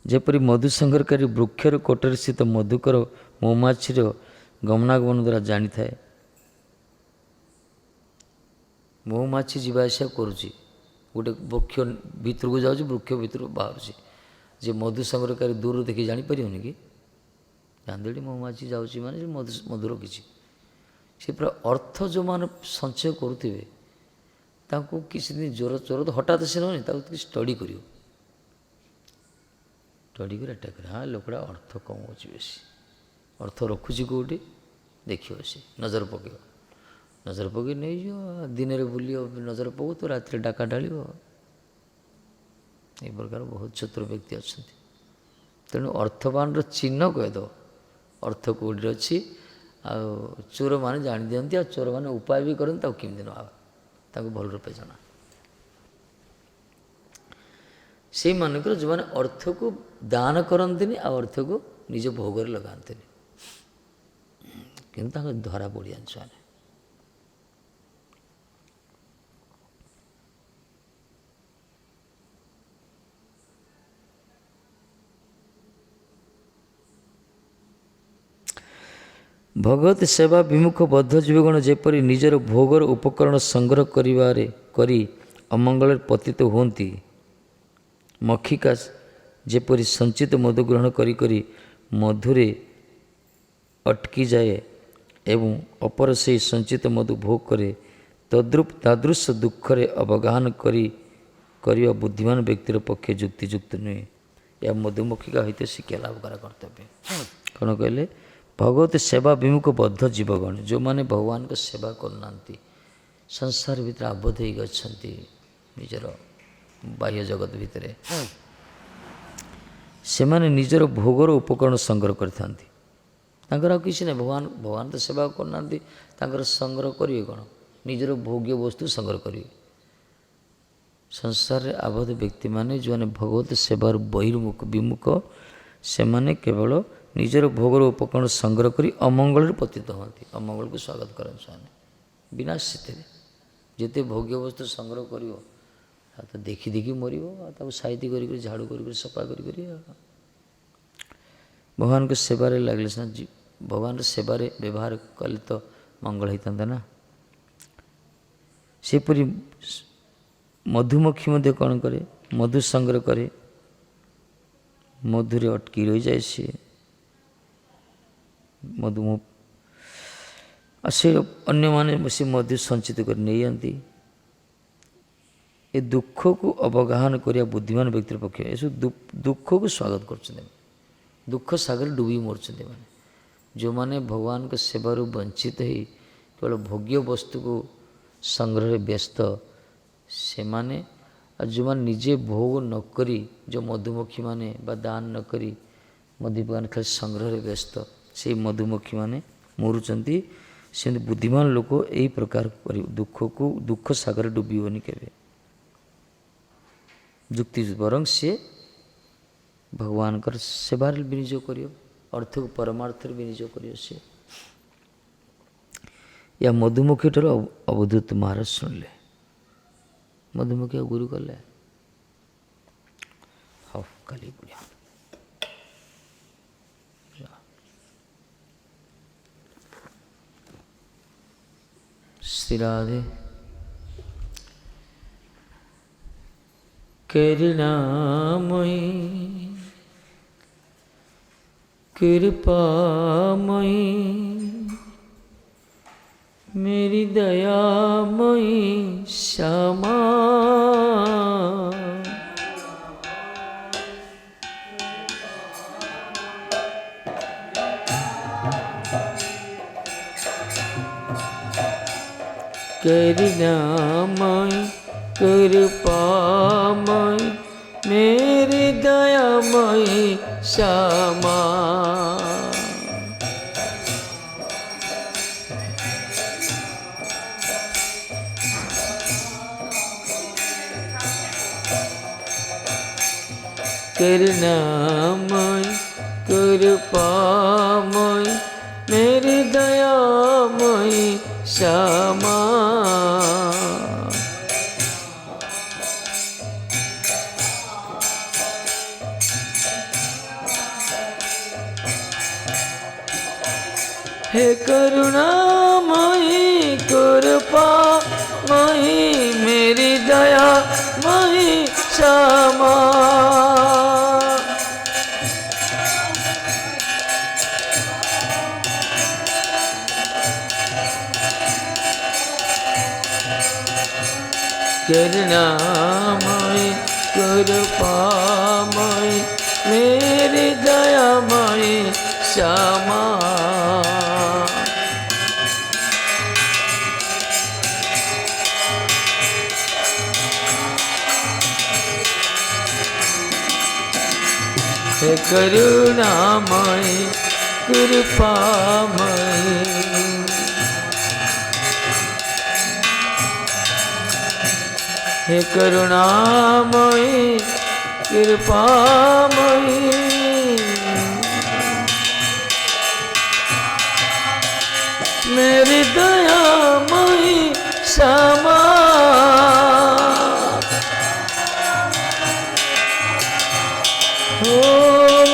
ଯେପରି ମଧୁ ସଂଗ୍ରହକାରୀ ବୃକ୍ଷର କୋଟରେ ସ୍ଥିତ ମଧୁକର ମହୁମାଛିର ଗମନାଗମନ ଦ୍ୱାରା ଜାଣିଥାଏ। ମହୁମାଛି ଯିବା ଆସିବା କରୁଛି, ଗୋଟେ ବୃକ୍ଷ ଭିତରକୁ ଯାଉଛି, ବୃକ୍ଷ ଭିତରକୁ ବାହାରୁଛି। ଯେ ମଧୁ ସଂଗ୍ରହକାରୀ ଦୂରରୁ ଦେଖି ଜାଣିପାରିବନି କି? ଜାଣିଦେଠି ମହୁମାଛି ଯାଉଛି ମାନେ ସେ ମଧୁ ରଖିଛି। ସେ ପୁରା ଅର୍ଥ ଯେଉଁମାନେ ସଞ୍ଚୟ କରୁଥିବେ ତାଙ୍କୁ କିଛି ଦିନ ଚୋର ତ ହଠାତ୍ ସେ ନୁହେଁ, ତାକୁ କିଛି ଷ୍ଟଡ଼ି କରିବ, ଷ୍ଟଡ଼ି କରି ଆଟାକ୍ କରେ। ହଁ ଲୋକଟା ଅର୍ଥ କମାଉଛି ବେଶୀ, ଅର୍ଥ ରଖୁଛି କେଉଁଠି ଦେଖିବ, ସେ ନଜର ପକାଇବ, ନଜର ପକାଇ ନେଇଯିବ। ଦିନରେ ବୁଲିବ, ନଜର ପକାଉ ତ ରାତିରେ ଡାକା ଢାଳିବ। ଏ ପ୍ରକାର ବହୁତ ଚତୁର ବ୍ୟକ୍ତି ଅଛନ୍ତି। ତେଣୁ ଅର୍ଥବାନର ଚିହ୍ନ କହିଦେବ ଅର୍ଥ କେଉଁଠି ଅଛି। ଆଉ ଚୋରମାନେ ଜାଣି ଦିଅନ୍ତି, ଆଉ ଚୋରମାନେ ଉପାୟ ବି କରନ୍ତି ତାକୁ କେମିତି ନେବା, ତାଙ୍କୁ ଭଲ ରୂପେ ଜଣା। ସେଇମାନଙ୍କର ଯେଉଁମାନେ ଅର୍ଥକୁ ଦାନ କରନ୍ତିନି ଆଉ ଅର୍ଥକୁ ନିଜ ଭୋଗରେ ଲଗାନ୍ତିନି, କିନ୍ତୁ ତାଙ୍କ ଧରା ପଡ଼ିଯାନ୍ତି ସେମାନେ। ଭଗବତ ସେବା ବିମୁଖ ବଦ୍ଧ ଜୀବଗଣ ଯେପରି ନିଜର ଭୋଗର ଉପକରଣ ସଂଗ୍ରହ କରି ଅମଙ୍ଗଳରେ ପତିତ ହୁଅନ୍ତି, ମକ୍ଷିକା ଯେପରି ସଞ୍ଚିତ ମଧୁ ଗ୍ରହଣ କରି ମଧୁରେ ଅଟକିଯାଏ ଏବଂ ଅପର ସେହି ସଞ୍ଚିତ ମଧୁ ଭୋଗ କରେ, ତାଦୃଶ ଦୁଃଖରେ ଅବଗାହନ କରିବା ବୁଦ୍ଧିମାନ ବ୍ୟକ୍ତିର ପକ୍ଷେ ଯୁକ୍ତିଯୁକ୍ତ ନୁହେଁ। ଏହା ମଧୁମକ୍ଷିକା ସହିତ ଶିକ୍ଷା ଲାଭ କରା କର୍ତ୍ତବ୍ୟ। କ'ଣ କହିଲେ? ଭଗବତ ସେବା ବିମୁଖ ବଦ୍ଧ ଜୀବଗଣ, ଯେଉଁମାନେ ଭଗବାନଙ୍କ ସେବା କରୁନାହାନ୍ତି, ସଂସାର ଭିତରେ ଆବଦ୍ଧ ହେଇକି ଅଛନ୍ତି, ନିଜର ବାହ୍ୟ ଜଗତ ଭିତରେ, ସେମାନେ ନିଜର ଭୋଗର ଉପକରଣ ସଂଗ୍ରହ କରିଥାନ୍ତି। ତାଙ୍କର ଆଉ କିଛି ନାହିଁ, ଭଗବାନ ତ ସେବା କରୁନାହାନ୍ତି, ତାଙ୍କର ସଂଗ୍ରହ କରିବେ କ'ଣ? ନିଜର ଭୋଗ୍ୟ ବସ୍ତୁ ସଂଗ୍ରହ କରିବେ। ସଂସାରରେ ଆବଦ୍ଧ ବ୍ୟକ୍ତିମାନେ ଯେଉଁମାନେ ଭଗବତ ସେବାର ବିମୁଖ, ସେମାନେ କେବଳ ନିଜର ଭୋଗର ଉପକରଣ ସଂଗ୍ରହ କରି ଅମଙ୍ଗଳରେ ପତିତ ହୁଅନ୍ତି, ଅମଙ୍ଗଳକୁ ସ୍ୱାଗତ କରନ୍ତି ସେମାନେ ବିନା ସ୍ଥିତିରେ। ଯେତେ ଭୋଗ୍ୟ ବସ୍ତୁ ସଂଗ୍ରହ କରିବ ଆଉ ତ ଦେଖି ଦେଖି ମରିବ, ଆଉ ତାକୁ ସାଇତି କରି ଝାଡ଼ୁ କରି ସଫା କରି ଭଗବାନଙ୍କ ସେବାରେ ଲାଗିଲେ ସିନା, ଭଗବାନଙ୍କ ସେବାରେ ବ୍ୟବହାର କଲେ ତ ମଙ୍ଗଳ ହେଇଥାନ୍ତା ନା। ସେପରି ମଧୁମକ୍ଷୀ ମଧ୍ୟ କ'ଣ କରେ? ମଧୁ ସଂଗ୍ରହ କରେ, ମଧୁରେ ଅଟକି ରହିଯାଏ ସିଏ ଆଉ ସେ ଅନ୍ୟମାନେ ସେ ମଧୁ ସଞ୍ଚିତ କରି ନେଇଯାଆନ୍ତି। ଏ ଦୁଃଖକୁ ଅବଗାହନ କରିବା ବୁଦ୍ଧିମାନ ବ୍ୟକ୍ତିର ପକ୍ଷେ। ଏସବୁ ଦୁଃଖକୁ ସ୍ୱାଗତ କରୁଛନ୍ତି, ଦୁଃଖ ସାଗରରେ ଡୁବି ମରୁଛନ୍ତି ଏମାନେ। ଯେଉଁମାନେ ଭଗବାନଙ୍କ ସେବାରୁ ବଞ୍ଚିତ ହେଇ କେବଳ ଭୋଗ୍ୟ ବସ୍ତୁକୁ ସଂଗ୍ରହରେ ବ୍ୟସ୍ତ, ସେମାନେ, ଆଉ ଯେଉଁମାନେ ନିଜେ ଭୋଗ ନ କରି, ଯେଉଁ ମଧୁମକ୍ଷୀମାନେ ବା ଦାନ ନ କରି ମଧୁପାନ ଖାଲି ସଂଗ୍ରହରେ ବ୍ୟସ୍ତ, ସେଇ ମଧୁମକ୍ଷୀମାନେ ମରୁଛନ୍ତି। ସେମିତି ବୁଦ୍ଧିମାନ ଲୋକ ଏହି ପ୍ରକାର କରିବ, ଦୁଃଖ ସାଗରରେ ଡୁବିବନି କେବେ। ଯୁକ୍ତି ବରଂ ସିଏ ଭଗବାନଙ୍କର ସେବାରେ ବିନିଯୋଗ କରିବ, ଅର୍ଥକୁ ପରମାର୍ଥରେ ବିନିଯୋଗ କରିବ ସିଏ। ଏହା ମଧୁମକ୍ଷୀ ଠାରୁ ଅବଧୂତ ମହାରାଜ ଶୁଣିଲେ। ମଧୁମକ୍ଷୀ ଆଉ ଗୁରୁ କଲେ। ହଉ କାଲି ପଡ଼ିଆ। श्री राधे करुणामयी कृपामयी मेरी दयामयी श्यामा, करुणामयी कृपामयी मेरी दयामयी श्यामा, करुणामयी कृपामयी मेरी दयामयी श्यामा, हे करुणामयी कृपामयी मेरी दयामयी श्यामा, करुणामयी कृपामयी मेरी दयामयी श्यामा, हे करुणामयी कृपामयी, हे करुणामयी कृपामयी मेरी दयामयी श्यामा, हो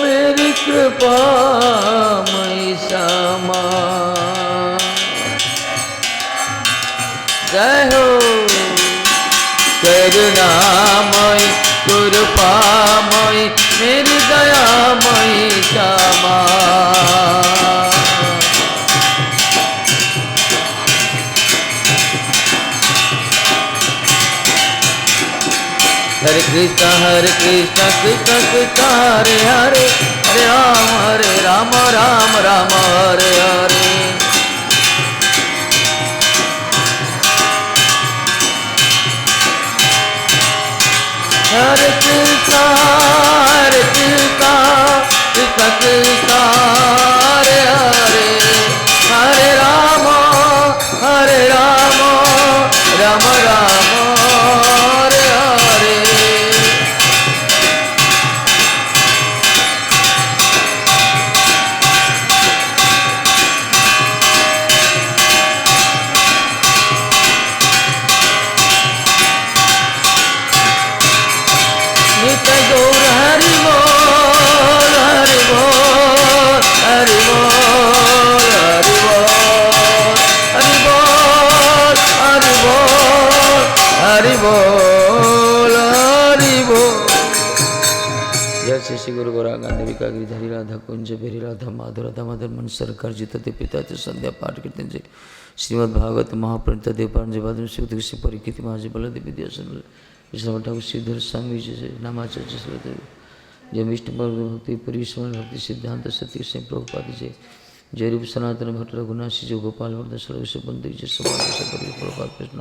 मेरी कृपामयी श्यामा, जय हो। करुणामयी कृपामयी मेरी दयामयी श्यामा, हरे कृष्ण कृष्ण कृष्ण हरे हरे, हरे राम राम राम हरे हरे, हरे कृष्ण कृष्ण कृष्ण हरे हरे, हरे राम राम राम हरे हरे, नित्य गौर हरि बोल हरि बोल हरि बोल हरि बोल हरि बोल हरि बोल हरि बोल हरि बोल। जय श्री गुरु गोरा गांधी विका गिरिधारी राधा कुंज बेरी राधा माधुर राधा मदन मन सरकार जित ते पिता ते संध्या पाठ कीर्तन श्रीमद भागवत महाप्रणित देवपान जय शिव परिकित महाजी बलदेव विद्यासन विश्राम ठाकुर श्रीधर स्वामी नामाचार्य श्रीदेव जय विष्णु भक्ति परिश्रम भक्ति सिद्धांत सत्य सिंह प्रभुपाद जय जय रूप सनातन भट्ट रघुनाथ जय गोपाल वर्धन सर्वेश बंदी जय समाज प्रभुपाद कृष्ण